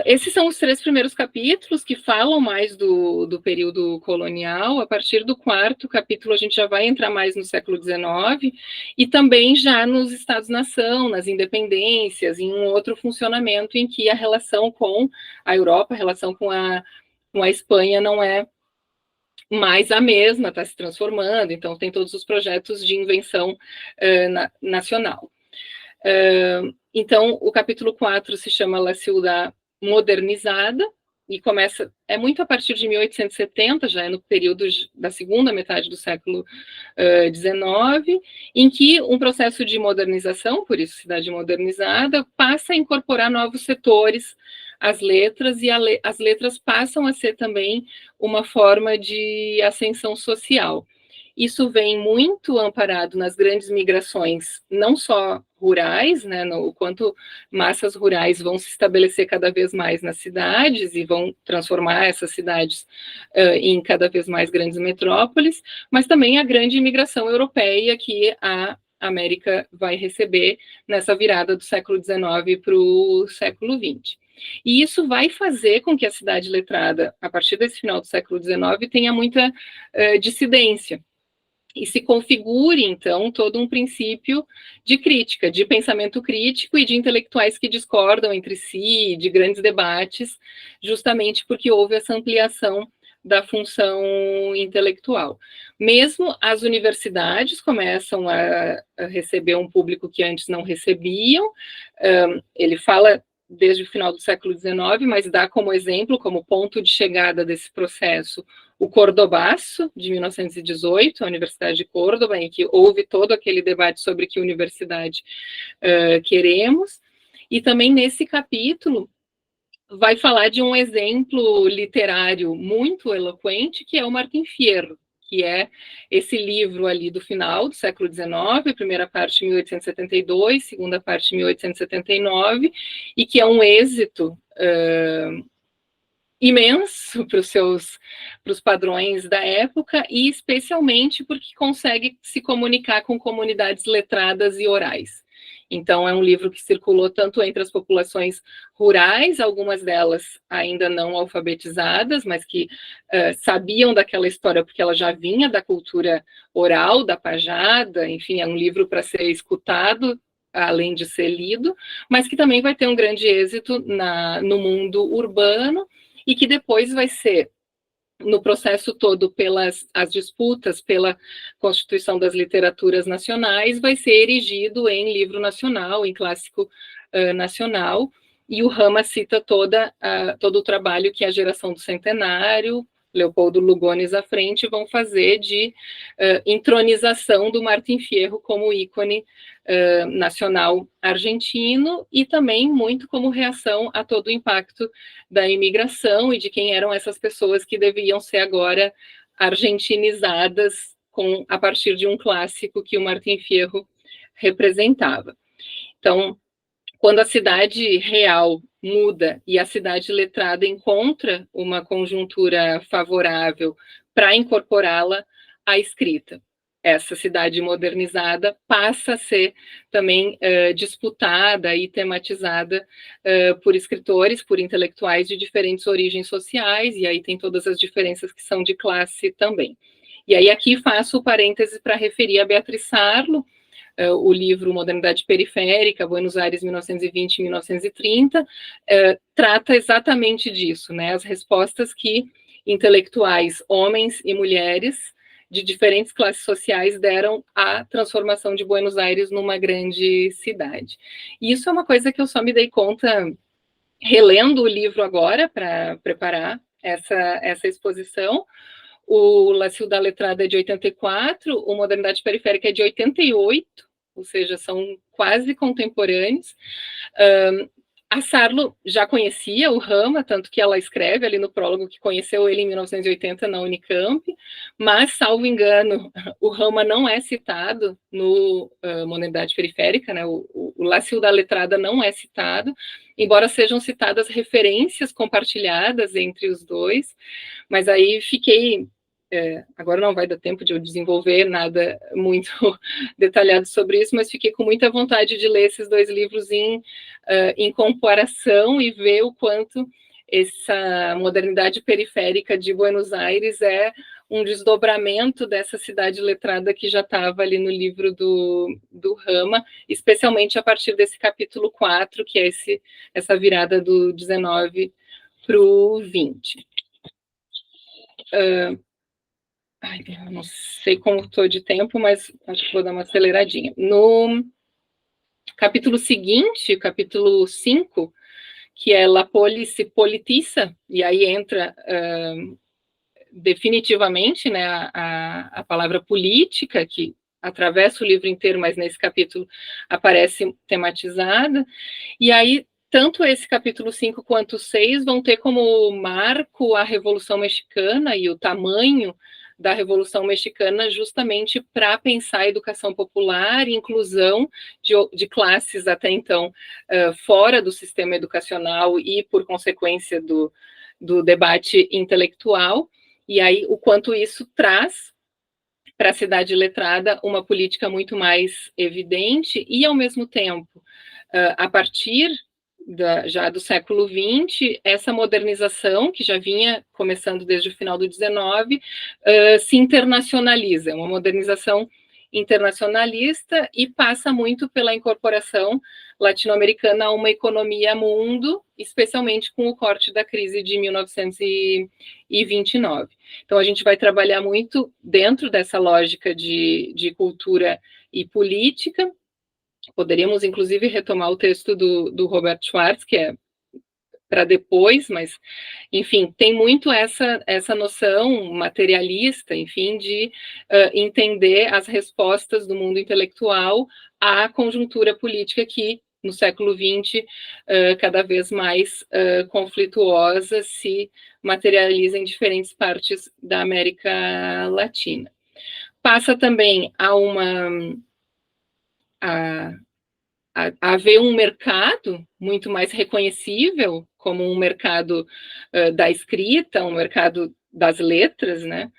Esses são os 3 primeiros capítulos que falam mais do período colonial. A partir do 4º capítulo, a gente já vai entrar mais no século XIX e também já nos Estados-nação, nas independências, em um outro funcionamento em que a relação com a Europa, a relação com a Espanha não é mais a mesma, está se transformando. Então, tem todos os projetos de invenção nacional. Então, o capítulo 4 se chama La Ciudad Modernizada, e começa, é muito a partir de 1870, já é no período da segunda metade do século XIX, em que um processo de modernização, por isso cidade modernizada, passa a incorporar novos setores às letras, e as letras passam a ser também uma forma de ascensão social. Isso vem muito amparado nas grandes migrações, não só rurais, né, no quanto massas rurais vão se estabelecer cada vez mais nas cidades e vão transformar essas cidades em cada vez mais grandes metrópoles, mas também a grande imigração europeia que a América vai receber nessa virada do século XIX para o século XX. E isso vai fazer com que a cidade letrada, a partir desse final do século XIX, tenha muita dissidência, e se configure, então, todo um princípio de crítica, de pensamento crítico e de intelectuais que discordam entre si, de grandes debates, justamente porque houve essa ampliação da função intelectual. Mesmo as universidades começam a receber um público que antes não recebiam. Ele fala desde o final do século XIX, mas dá como exemplo, como ponto de chegada desse processo, o Cordobaço, de 1918, a Universidade de Córdoba, em que houve todo aquele debate sobre que universidade queremos. E também nesse capítulo vai falar de um exemplo literário muito eloquente, que é o Martim Fierro, que é esse livro ali do final do século XIX, primeira parte 1872, segunda parte 1879, e que é um êxito imenso para os padrões da época, e especialmente porque consegue se comunicar com comunidades letradas e orais. Então, é um livro que circulou tanto entre as populações rurais, algumas delas ainda não alfabetizadas, mas que sabiam daquela história porque ela já vinha da cultura oral, da pajada, enfim, é um livro para ser escutado, além de ser lido, mas que também vai ter um grande êxito no mundo urbano, e que depois vai ser, no processo todo, pelas as disputas pela Constituição das Literaturas Nacionais, vai ser erigido em livro nacional, em clássico nacional, e o Rama cita todo o trabalho que a geração do centenário, Leopoldo Lugones à frente, vão fazer de entronização do Martim Fierro como ícone nacional argentino, e também muito como reação a todo o impacto da imigração e de quem eram essas pessoas que deviam ser agora argentinizadas a partir de um clássico que o Martim Fierro representava. Então, quando a cidade real muda e a cidade letrada encontra uma conjuntura favorável para incorporá-la à escrita, essa cidade modernizada passa a ser também disputada e tematizada por escritores, por intelectuais de diferentes origens sociais, e aí tem todas as diferenças que são de classe também. E aí aqui faço o parêntese para referir a Beatriz Sarlo, o livro Modernidade Periférica, Buenos Aires, 1920 e 1930, trata exatamente disso, né? As respostas que intelectuais, homens e mulheres, de diferentes classes sociais, deram à transformação de Buenos Aires numa grande cidade. E isso é uma coisa que eu só me dei conta relendo o livro agora, para preparar essa exposição. O La Ciudad Letrada é de 84, o Modernidade Periférica é de 88, ou seja, são quase contemporâneos. A Sarlo já conhecia o Rama, tanto que ela escreve ali no prólogo que conheceu ele em 1980 na Unicamp, mas, salvo engano, o Rama não é citado no Modernidade Periférica, né? O La Ciudad Letrada não é citado, embora sejam citadas referências compartilhadas entre os dois, mas aí fiquei... agora não vai dar tempo de eu desenvolver nada muito detalhado sobre isso, mas fiquei com muita vontade de ler esses dois livros em comparação e ver o quanto essa modernidade periférica de Buenos Aires é um desdobramento dessa cidade letrada que já estava ali no livro do Rama, especialmente a partir desse capítulo 4, que é essa virada do 19 para o 20. Eu não sei como estou de tempo, mas acho que vou dar uma aceleradinha. No capítulo seguinte, capítulo 5, que é La Polis se politiza, e aí entra definitivamente, né, a palavra política, que atravessa o livro inteiro, mas nesse capítulo aparece tematizada, e aí tanto esse capítulo 5 quanto o 6 vão ter como marco a Revolução Mexicana e o tamanho da Revolução Mexicana, justamente para pensar a educação popular e inclusão de classes até então fora do sistema educacional e, por consequência, do debate intelectual, e aí o quanto isso traz para a cidade letrada uma política muito mais evidente e, ao mesmo tempo, a partir já do século XX, essa modernização, que já vinha começando desde o final do XIX, se internacionaliza, é uma modernização internacionalista e passa muito pela incorporação latino-americana a uma economia mundo, especialmente com o corte da crise de 1929. Então, a gente vai trabalhar muito dentro dessa lógica de cultura e política. Poderíamos, inclusive, retomar o texto do Robert Schwartz, que é para depois, mas, enfim, tem muito essa noção materialista, enfim, de entender as respostas do mundo intelectual à conjuntura política que, no século XX, cada vez mais conflituosa, se materializa em diferentes partes da América Latina. Passa também a haver um mercado muito mais reconhecível como um mercado da escrita, um mercado das letras, né?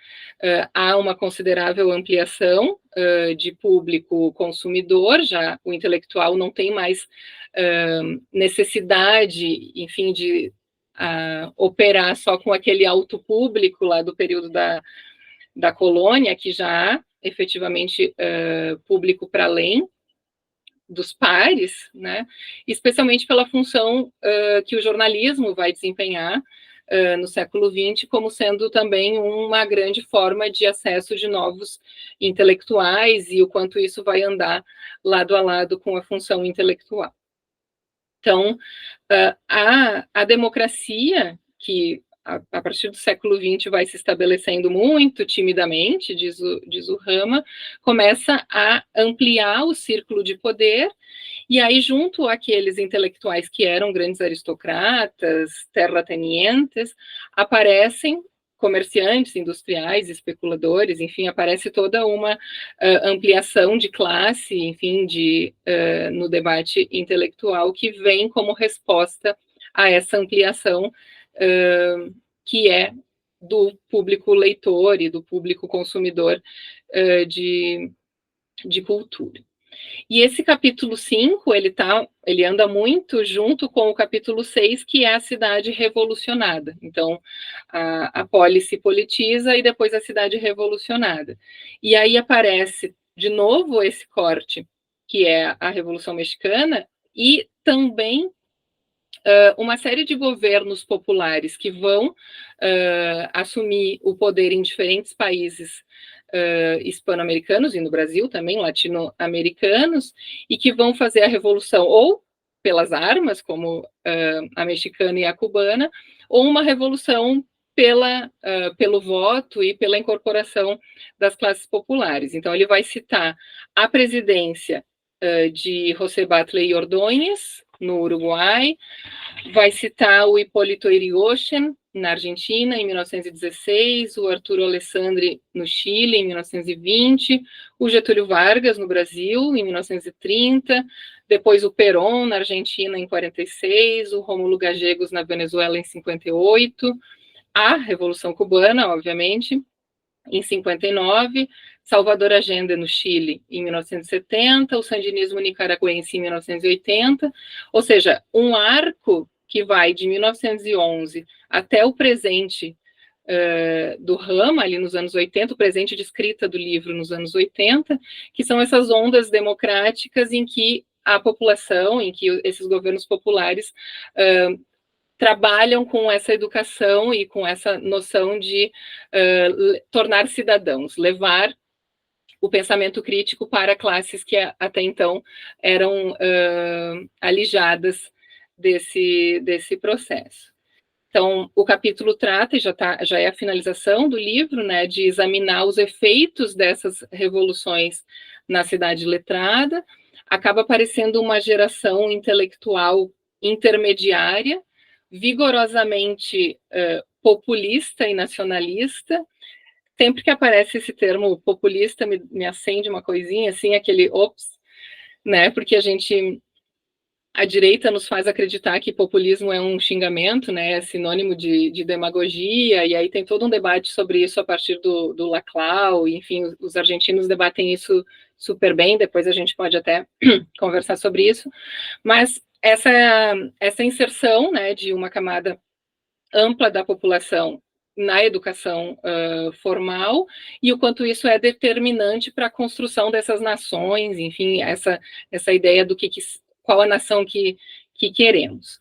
Há uma considerável ampliação de público consumidor, já o intelectual não tem mais necessidade, enfim, de operar só com aquele alto público lá do período da colônia, que já há efetivamente público para além dos pares, né? Especialmente pela função que o jornalismo vai desempenhar no século XX, como sendo também uma grande forma de acesso de novos intelectuais e o quanto isso vai andar lado a lado com a função intelectual. Então, a democracia, que a partir do século XX vai se estabelecendo muito timidamente, diz o Rama, começa a ampliar o círculo de poder, e aí junto àqueles intelectuais que eram grandes aristocratas, terratenientes, aparecem comerciantes, industriais, especuladores, enfim, aparece toda uma ampliação de classe, enfim, no debate intelectual que vem como resposta a essa ampliação que é do público leitor e do público consumidor de cultura. E esse capítulo 5, ele anda muito junto com o capítulo 6, que é a cidade revolucionada. Então, a polis se politiza e depois a cidade revolucionada. E aí aparece, de novo, esse corte, que é a Revolução Mexicana, e também uma série de governos populares que vão assumir o poder em diferentes países hispano-americanos e no Brasil também, latino-americanos, e que vão fazer a revolução ou pelas armas, como a mexicana e a cubana, ou uma revolução pelo voto e pela incorporação das classes populares. Então, ele vai citar a presidência de José Batlle Ordóñez, no Uruguai, vai citar o Hipólito Yrigoyen, na Argentina, em 1916, o Arturo Alessandri, no Chile, em 1920, o Getúlio Vargas, no Brasil, em 1930, depois o Perón, na Argentina, em 46, o Rômulo Gallegos, na Venezuela, em 58, a Revolução Cubana, obviamente, em 59, Salvador Allende no Chile, em 1970, o sandinismo nicaragüense em 1980, ou seja, um arco que vai de 1911 até o presente do Rama, ali nos anos 80, o presente de escrita do livro nos anos 80, que são essas ondas democráticas em que a população, em que esses governos populares trabalham com essa educação e com essa noção de tornar cidadãos, levar o pensamento crítico para classes que até então eram alijadas desse processo. Então, o capítulo trata, e já é a finalização do livro, né, de examinar os efeitos dessas revoluções na cidade letrada. Acaba aparecendo uma geração intelectual intermediária, vigorosamente populista e nacionalista. Sempre que aparece esse termo populista, me acende uma coisinha, assim, aquele ops, né, porque a direita nos faz acreditar que populismo é um xingamento, né, é sinônimo de demagogia, e aí tem todo um debate sobre isso a partir do Laclau, enfim, os argentinos debatem isso super bem, depois a gente pode até conversar sobre isso, mas essa inserção, né, de uma camada ampla da população na educação formal, e o quanto isso é determinante para a construção dessas nações, enfim, essa ideia do qual a nação que queremos.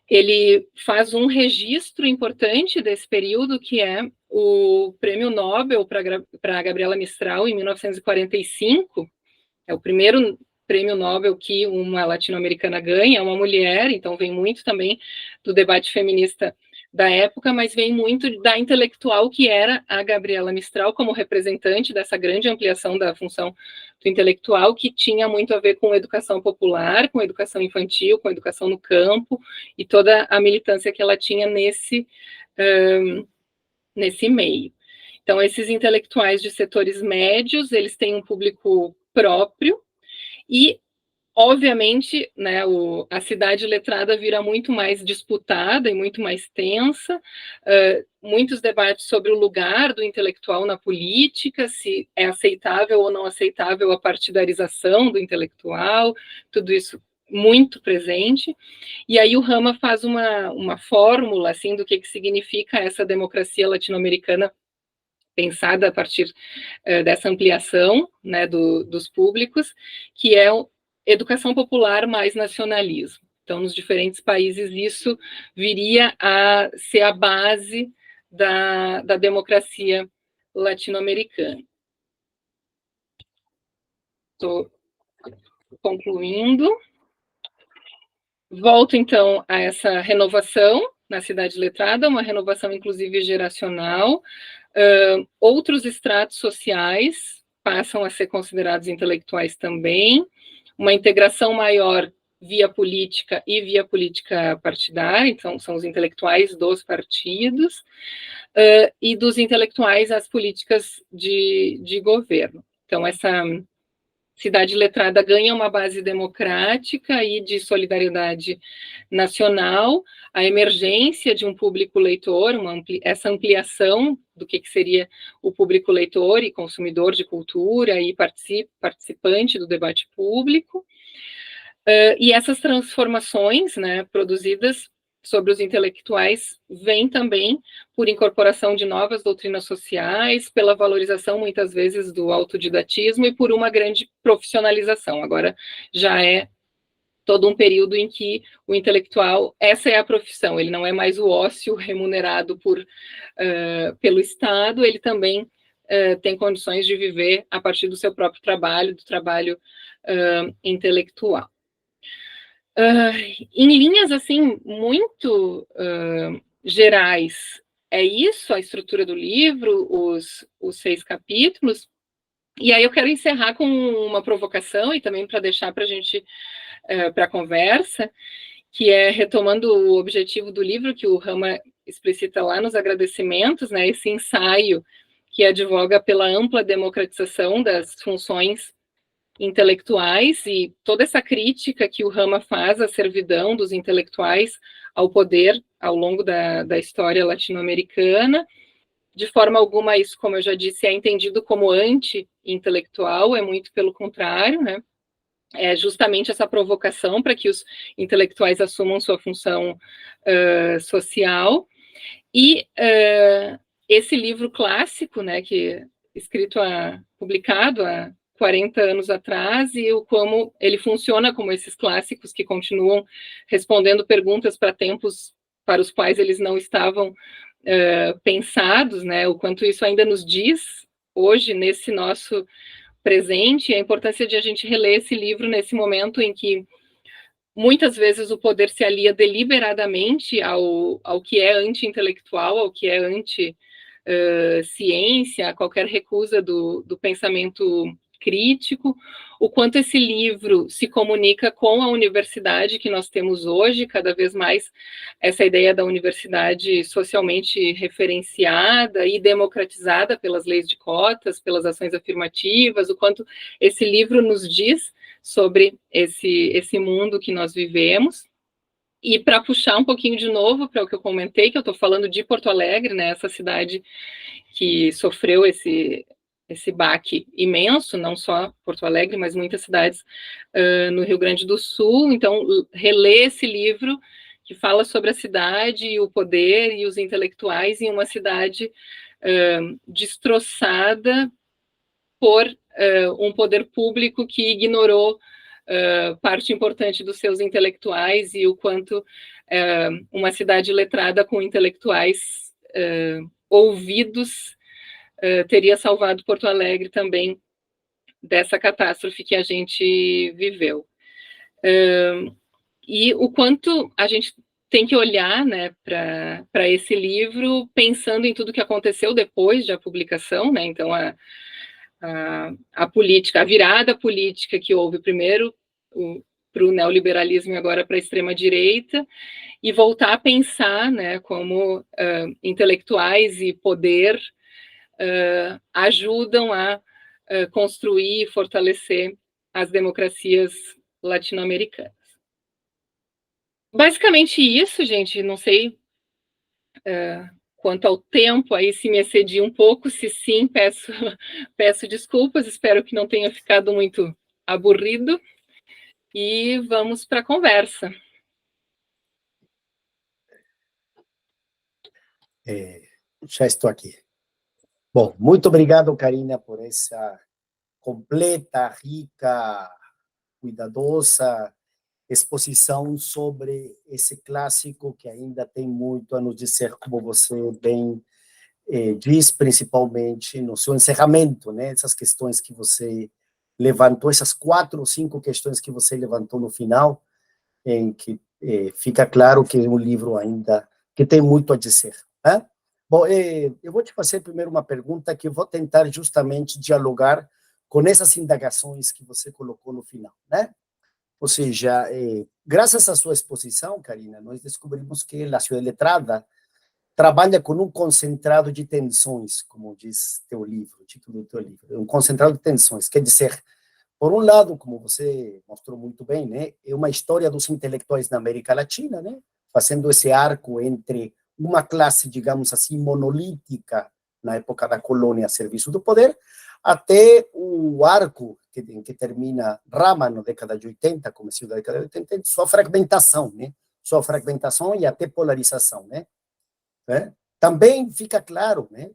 Ele faz um registro importante desse período, que é o Prêmio Nobel para Gabriela Mistral, em 1945, é o primeiro prêmio Nobel que uma latino-americana ganha, é uma mulher, então vem muito também do debate feminista da época, mas vem muito da intelectual que era a Gabriela Mistral, como representante dessa grande ampliação da função do intelectual, que tinha muito a ver com educação popular, com educação infantil, com educação no campo, e toda a militância que ela tinha nesse meio. Então, esses intelectuais de setores médios, eles têm um público próprio, e obviamente, né, a cidade letrada vira muito mais disputada e muito mais tensa, muitos debates sobre o lugar do intelectual na política, se é aceitável ou não aceitável a partidarização do intelectual, tudo isso muito presente. E aí o Rama faz uma fórmula assim do que significa essa democracia latino-americana pensada a partir dessa ampliação, né, dos públicos, que é educação popular mais nacionalismo. Então, nos diferentes países, isso viria a ser a base da democracia latino-americana. Estou concluindo. Volto, então, a essa renovação na cidade letrada, uma renovação, inclusive, geracional. Outros estratos sociais passam a ser considerados intelectuais também, uma integração maior via política e via política partidária, então são os intelectuais dos partidos, e dos intelectuais às políticas de governo. Então, essa cidade letrada ganha uma base democrática e de solidariedade nacional, a emergência de um público leitor, essa ampliação do que seria o público leitor e consumidor de cultura e participante do debate público, e essas transformações, né, produzidas sobre os intelectuais vêm também por incorporação de novas doutrinas sociais, pela valorização, muitas vezes, do autodidatismo e por uma grande profissionalização. Agora, já é todo um período em que o intelectual, essa é a profissão, ele não é mais o ócio remunerado pelo Estado, ele também tem condições de viver a partir do seu próprio trabalho, do trabalho intelectual. Em linhas, assim, muito gerais, é isso, a estrutura do livro, os 6 capítulos, e aí eu quero encerrar com uma provocação, e também para deixar para a gente, para a conversa, que é retomando o objetivo do livro, que o Rama explicita lá nos agradecimentos, né, esse ensaio que advoga pela ampla democratização das funções intelectuais e toda essa crítica que o Rama faz à servidão dos intelectuais ao poder ao longo da história latino-americana. De forma alguma, isso, como eu já disse, é entendido como anti-intelectual, é muito pelo contrário, né? É justamente essa provocação para que os intelectuais assumam sua função social. E esse livro clássico, né, que publicado há 40 anos atrás, e como ele funciona como esses clássicos que continuam respondendo perguntas para tempos para os quais eles não estavam pensados, né, o quanto isso ainda nos diz hoje, nesse nosso presente, a importância de a gente reler esse livro nesse momento em que muitas vezes o poder se alia deliberadamente ao que é anti-intelectual, ao que é anti-ciência, a qualquer recusa do pensamento crítico, o quanto esse livro se comunica com a universidade que nós temos hoje, cada vez mais essa ideia da universidade socialmente referenciada e democratizada pelas leis de cotas, pelas ações afirmativas, o quanto esse livro nos diz sobre esse mundo que nós vivemos. E para puxar um pouquinho de novo para o que eu comentei, que eu estou falando de Porto Alegre, né, essa cidade que sofreu esse baque imenso, não só Porto Alegre, mas muitas cidades no Rio Grande do Sul. Então, reler esse livro que fala sobre a cidade e o poder e os intelectuais em uma cidade destroçada por um poder público que ignorou parte importante dos seus intelectuais, e o quanto uma cidade letrada com intelectuais ouvidos teria salvado Porto Alegre também dessa catástrofe que a gente viveu. E o quanto a gente tem que olhar, né, para esse livro, pensando em tudo que aconteceu depois da publicação, né? Então, a política, a virada política que houve primeiro para o neoliberalismo e agora para a extrema-direita, e voltar a pensar, né, como intelectuais e poder ajudam a construir e fortalecer as democracias latino-americanas. Basicamente isso, gente, não sei quanto ao tempo, aí se me excedi um pouco, se sim, peço desculpas, espero que não tenha ficado muito aburrido, e vamos para a conversa. Já estou aqui. Bom, muito obrigado, Karina, por essa completa, rica, cuidadosa exposição sobre esse clássico que ainda tem muito a nos dizer, como você bem diz, principalmente no seu encerramento, né? Essas questões que você levantou, essas 4 ou 5 questões que você levantou no final, em que fica claro que é um livro ainda que tem muito a dizer. Né? Bom, eu vou te fazer primeiro uma pergunta que eu vou tentar justamente dialogar com essas indagações que você colocou no final, né? Ou seja, graças à sua exposição, Karina, nós descobrimos que a Ciudad Letrada trabalha com um concentrado de tensões, como diz teu livro, o título do teu livro, um concentrado de tensões, quer dizer, por um lado, como você mostrou muito bem, né, é uma história dos intelectuais na América Latina, né, fazendo esse arco entre uma classe, digamos assim, monolítica na época da colônia a serviço do poder, até o arco que termina Rama na década de 80, começo da década de 80, sua fragmentação, né, sua fragmentação e até polarização, né. Também fica claro, né,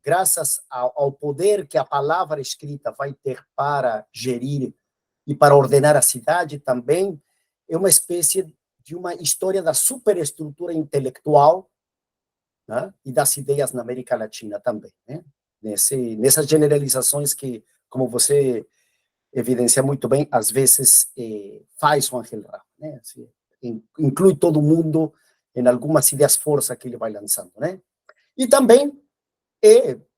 graças ao poder que a palavra escrita vai ter para gerir e para ordenar a cidade, também é uma espécie de uma história da superestrutura intelectual, né, e das ideias na América Latina também, né? Nessas generalizações que, como você evidencia muito bem, às vezes faz o Ángel Rama, né? Assim, inclui todo mundo em algumas ideias força que ele vai lançando, né? E também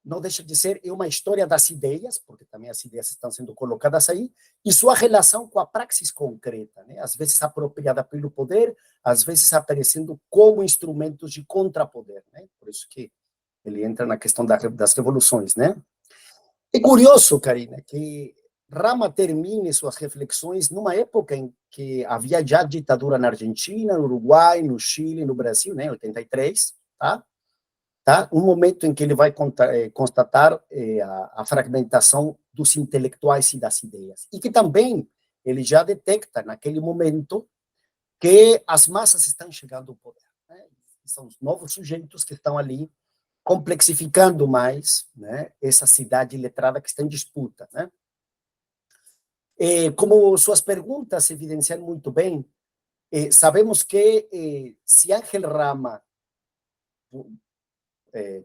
não deixa de ser uma história das ideias, porque também as ideias estão sendo colocadas aí, e sua relação com a praxis concreta, né? Às vezes apropriada pelo poder, às vezes aparecendo como instrumentos de contrapoder, né? Por isso que ele entra na questão das revoluções, né? É curioso, Karina, que Rama termine suas reflexões numa época em que havia já ditadura na Argentina, no Uruguai, no Chile, no Brasil, né? 83, tá? Tá? Um momento em que ele vai constatar a fragmentação dos intelectuais e das ideias. E que também ele já detecta, naquele momento, que as massas estão chegando ao poder. Né? São os novos sujeitos que estão ali complexificando mais, né, essa cidade letrada que está em disputa. Né? Como suas perguntas evidenciam muito bem, sabemos que se Ángel Rama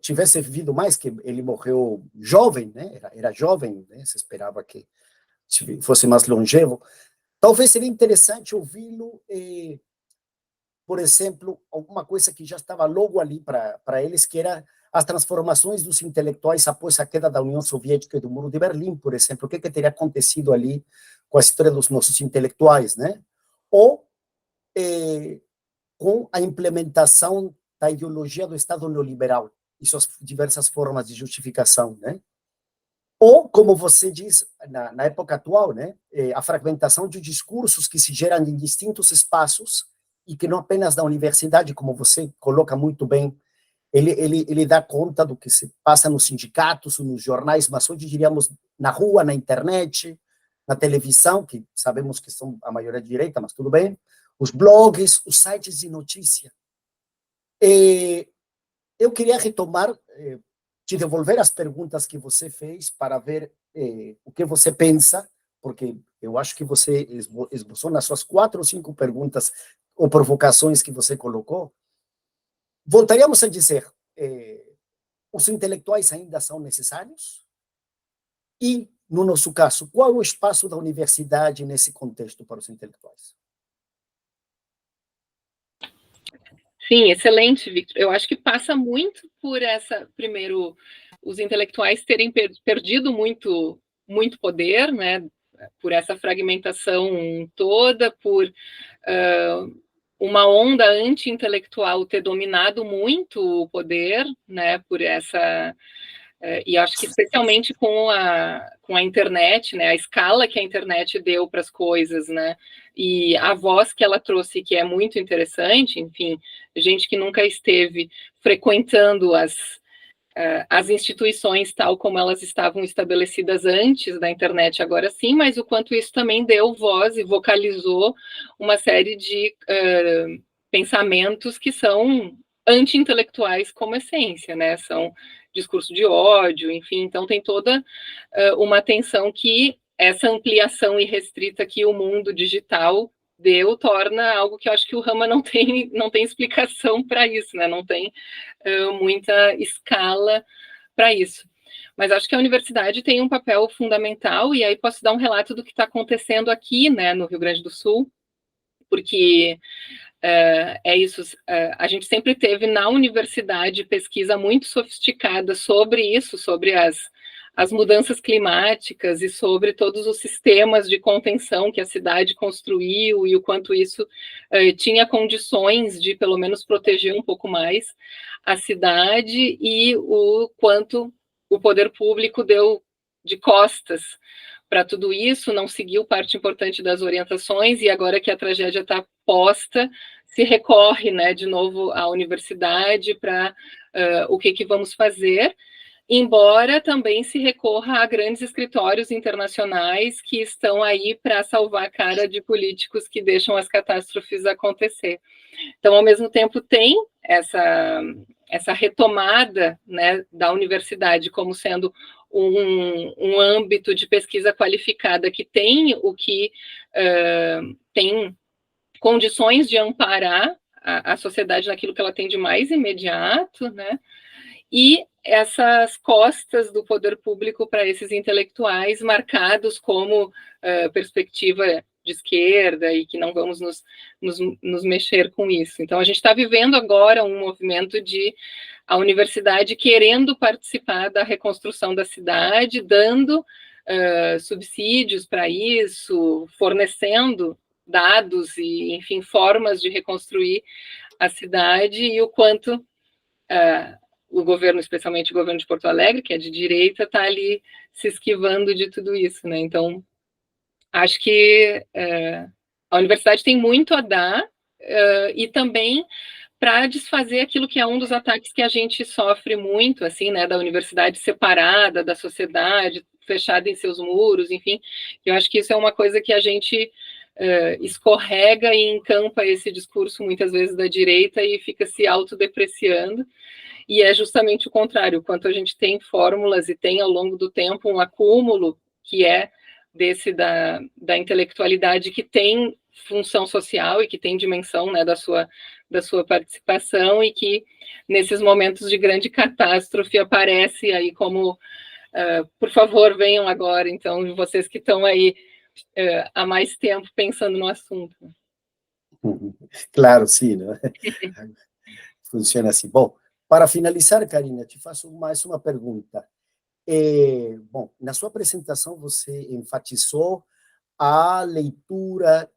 tivesse vivido mais, que ele morreu jovem, né? Era jovem, né? Se esperava que fosse mais longevo. Talvez seria interessante ouvi-lo, por exemplo, alguma coisa que já estava logo ali para eles, que era as transformações dos intelectuais após a queda da União Soviética e do Muro de Berlim, por exemplo. O que teria acontecido ali com a história dos nossos intelectuais, né? Ou com a implementação da ideologia do Estado neoliberal e suas diversas formas de justificação, né? Ou, como você diz, na época atual, né, a fragmentação de discursos que se geram em distintos espaços e que não apenas na universidade, como você coloca muito bem, ele dá conta do que se passa nos sindicatos, nos jornais, mas hoje diríamos na rua, na internet, na televisão, que sabemos que são a maioria de direita, mas tudo bem, os blogs, os sites de notícia. Eu queria retomar, te devolver as perguntas que você fez para ver o que você pensa, porque eu acho que você esboçou nas suas 4 ou 5 perguntas ou provocações que você colocou. Voltaríamos a dizer, os intelectuais ainda são necessários? E, no nosso caso, qual é o espaço da universidade nesse contexto para os intelectuais? Sim, excelente, Victor. Eu acho que passa muito por primeiro, os intelectuais terem perdido muito poder, né? Por essa fragmentação toda, por uma onda anti-intelectual ter dominado muito o poder, né? Por essa E acho que especialmente com a internet, né, a escala que a internet deu para as coisas, né, e a voz que ela trouxe, que é muito interessante, enfim, gente que nunca esteve frequentando as instituições tal como elas estavam estabelecidas antes da internet, agora sim, mas o quanto isso também deu voz e vocalizou uma série de pensamentos que são anti-intelectuais como essência, né? São discurso de ódio, enfim, então tem toda uma tensão que essa ampliação irrestrita que o mundo digital deu torna algo que eu acho que o Rama não tem explicação para isso, né? Não tem muita escala para isso. Mas acho que a universidade tem um papel fundamental, e aí posso dar um relato do que está acontecendo aqui, né, no Rio Grande do Sul, porque é isso, a gente sempre teve na universidade pesquisa muito sofisticada sobre isso, sobre as mudanças climáticas e sobre todos os sistemas de contenção que a cidade construiu e o quanto isso tinha condições de, pelo menos, proteger um pouco mais a cidade e o quanto o poder público deu de costas para tudo isso, não seguiu parte importante das orientações, e agora que a tragédia está posta, se recorre, né, de novo à universidade para o que vamos fazer, embora também se recorra a grandes escritórios internacionais que estão aí para salvar a cara de políticos que deixam as catástrofes acontecer. Então, ao mesmo tempo, tem essa retomada, né, da universidade como sendo um âmbito de pesquisa qualificada que tem o que tem condições de amparar a sociedade naquilo que ela tem de mais imediato, né? E essas costas do poder público para esses intelectuais marcados como perspectiva de esquerda e que não vamos nos mexer com isso. Então, a gente está vivendo agora um movimento de a universidade querendo participar da reconstrução da cidade, dando subsídios para isso, fornecendo dados e, enfim, formas de reconstruir a cidade, e o quanto o governo, especialmente o governo de Porto Alegre, que é de direita, está ali se esquivando de tudo isso, né? Então, acho que a universidade tem muito a dar e também para desfazer aquilo que é um dos ataques que a gente sofre muito, assim, né, da universidade separada da sociedade, fechada em seus muros, enfim. Eu acho que isso é uma coisa que a gente escorrega e encampa esse discurso muitas vezes da direita e fica se autodepreciando. E é justamente o contrário, quanto a gente tem fórmulas e tem ao longo do tempo um acúmulo que é desse da intelectualidade que tem função social e que tem dimensão, né, da sua participação, e que nesses momentos de grande catástrofe aparece aí como por favor, venham agora, então, vocês que estão aí há mais tempo pensando no assunto. Claro, sim, né? Funciona assim. Bom, para finalizar, Karina, te faço mais uma pergunta. Bom, na sua apresentação você enfatizou a leitura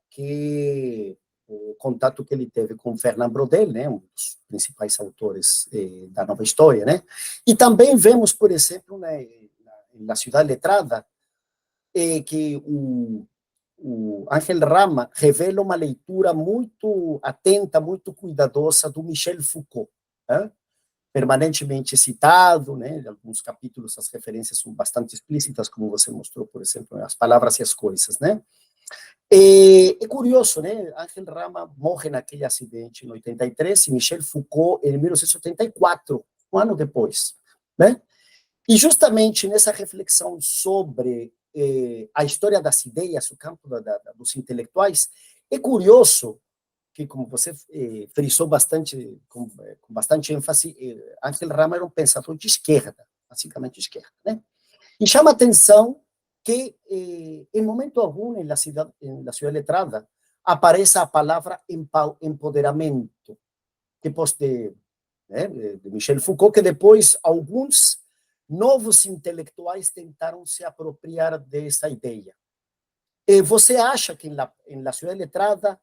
o contato que ele teve com Fernand Braudel, né, um dos principais autores da Nova História, né? E também vemos, por exemplo, na Cidade Letrada, que o Ángel Rama revela uma leitura muito atenta, muito cuidadosa do Michel Foucault, né? Permanentemente citado, né? Em alguns capítulos as referências são bastante explícitas, como você mostrou, por exemplo, as palavras e as coisas, né? É curioso, né? Ángel Rama morre naquele acidente em 83 e Michel Foucault em 1984, um ano depois, né? E justamente nessa reflexão sobre a história das ideias, o campo dos intelectuais, é curioso que, como você frisou bastante, com bastante ênfase, Ángel Rama era um pensador de esquerda, basicamente de esquerda, né? E chama a atenção que, em momento algum, na cidade letrada, aparece a palavra empoderamento, que de Michel Foucault, que depois alguns novos intelectuais tentaram se apropriar dessa ideia. Você acha que na Cidade Letrada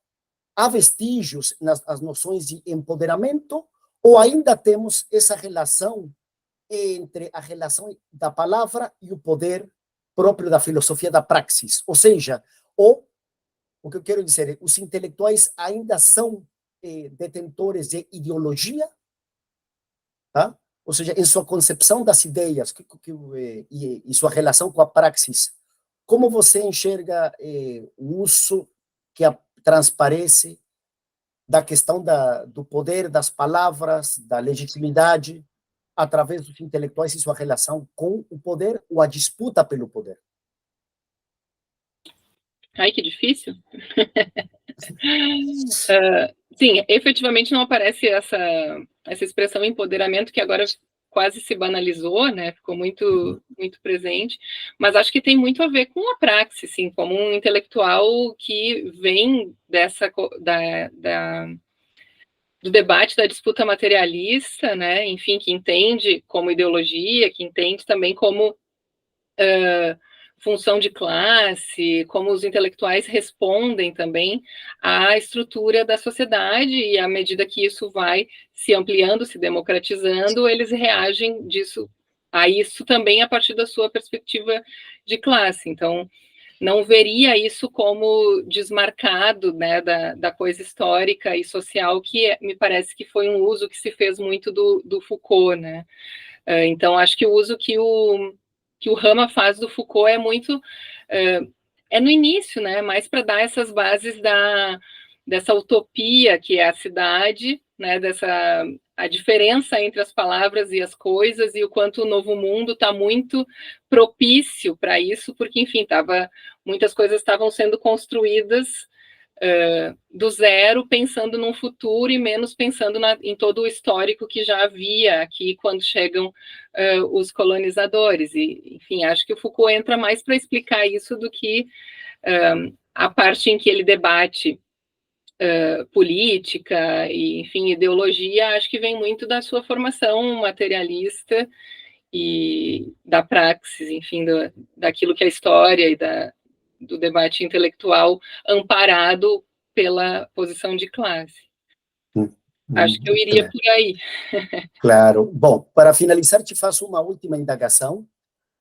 há vestígios nas noções de empoderamento, ou ainda temos essa relação entre a relação da palavra e o poder próprio da filosofia da praxis. Ou seja, o que eu quero dizer é que os intelectuais ainda são detentores de ideologia, tá? Ou seja, em sua concepção das ideias e sua relação com a praxis, como você enxerga o uso que transparece da questão do poder, das palavras, da legitimidade, através dos intelectuais e sua relação com o poder ou a disputa pelo poder? Ai, que difícil. Sim, efetivamente não aparece essa expressão empoderamento, que agora quase se banalizou, né? Ficou muito presente, mas acho que tem muito a ver com a praxis, sim, como um intelectual que vem do debate da disputa materialista, né? Enfim, que entende como ideologia, que entende também como função de classe, como os intelectuais respondem também à estrutura da sociedade, e à medida que isso vai se ampliando, se democratizando, eles reagem a isso também a partir da sua perspectiva de classe. Então, não veria isso como desmarcado, né, da coisa histórica e social, que me parece que foi um uso que se fez muito do Foucault, né? Então, acho que o uso que o Rama faz do Foucault é muito no início, né? Mais para dar essas bases dessa utopia que é a cidade, né? A diferença entre as palavras e as coisas, e o quanto o novo mundo está muito propício para isso, porque, enfim, muitas coisas estavam sendo construídas do zero, pensando num futuro e menos pensando em todo o histórico que já havia aqui quando chegam os colonizadores. E, enfim, acho que o Foucault entra mais para explicar isso do que a parte em que ele debate política e, enfim, ideologia. Acho que vem muito da sua formação materialista e da praxis, enfim, daquilo que é a história e do debate intelectual amparado pela posição de classe. Acho que eu iria Claro. por aí. Claro. Bom, para finalizar, te faço uma última indagação,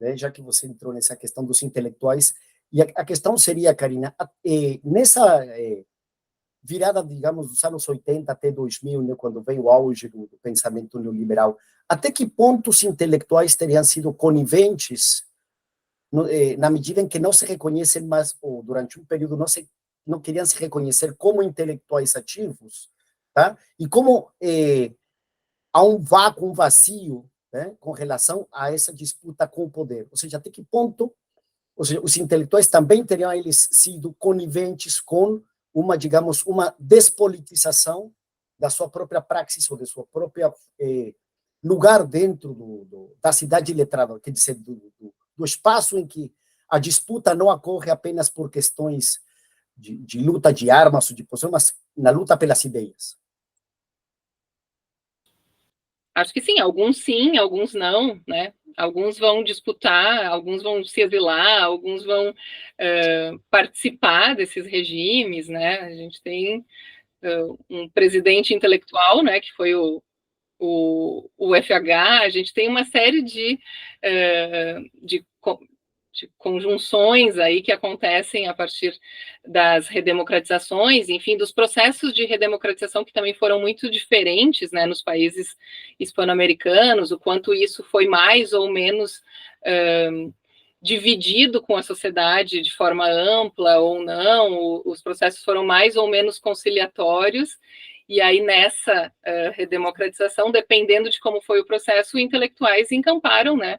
né, já que você entrou nessa questão dos intelectuais, e a questão seria, Karina, nessa virada, digamos, dos anos 80 até 2000, né, quando veio o auge do pensamento neoliberal, até que ponto os intelectuais teriam sido coniventes na medida em que não se reconhecem mais, ou durante um período não queriam se reconhecer como intelectuais ativos, tá? E como há um vácuo, um vazio, né, com relação a essa disputa com o poder. Ou seja, até que ponto os intelectuais também teriam eles sido coniventes com digamos, uma despolitização da sua própria praxis ou de sua própria lugar dentro da cidade letrada, quer dizer, do espaço em que a disputa não ocorre apenas por questões de luta de armas ou de posição, mas na luta pelas ideias. Acho que sim, alguns não, né? Alguns vão disputar, alguns vão se exilar, alguns vão participar desses regimes, né? A gente tem um presidente intelectual, né, que foi o FH, a gente tem uma série de conjunções aí que acontecem a partir das redemocratizações, enfim, dos processos de redemocratização que também foram muito diferentes, né, nos países hispano-americanos, o quanto isso foi mais ou menos dividido com a sociedade de forma ampla ou não, os processos foram mais ou menos conciliatórios, e aí nessa redemocratização, dependendo de como foi o processo, intelectuais encamparam, né,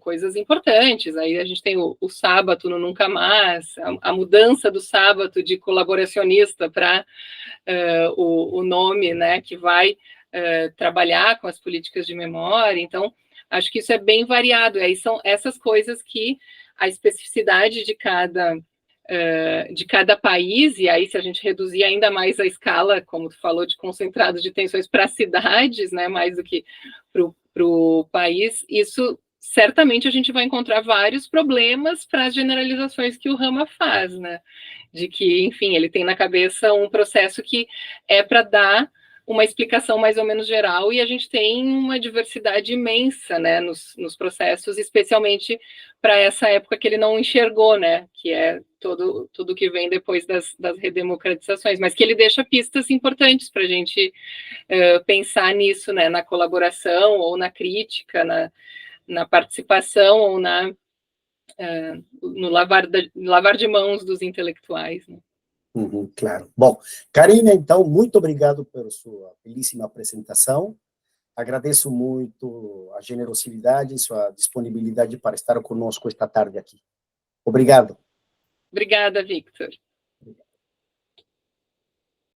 coisas importantes. Aí a gente tem o sábado no Nunca Mais, a mudança do sábado de colaboracionista para o nome, né, que vai trabalhar com as políticas de memória. Então, acho que isso é bem variado. E aí são essas coisas que a especificidade de cada país, e aí se a gente reduzir ainda mais a escala, como tu falou, de concentrado de tensões para cidades, né, mais do que para o país, isso certamente a gente vai encontrar vários problemas para as generalizações que o Rama faz, né? De que, enfim, ele tem na cabeça um processo que é para dar uma explicação mais ou menos geral, e a gente tem uma diversidade imensa, né, nos processos, especialmente para essa época que ele não enxergou, né, que é tudo que vem depois das redemocratizações, mas que ele deixa pistas importantes para a gente pensar nisso, né, na colaboração ou na crítica, na participação ou no lavar de mãos dos intelectuais, né? Claro. Bom, Karina, então, muito obrigado pela sua belíssima apresentação. Agradeço muito a generosidade e sua disponibilidade para estar conosco esta tarde aqui. Obrigado. Obrigada, Victor.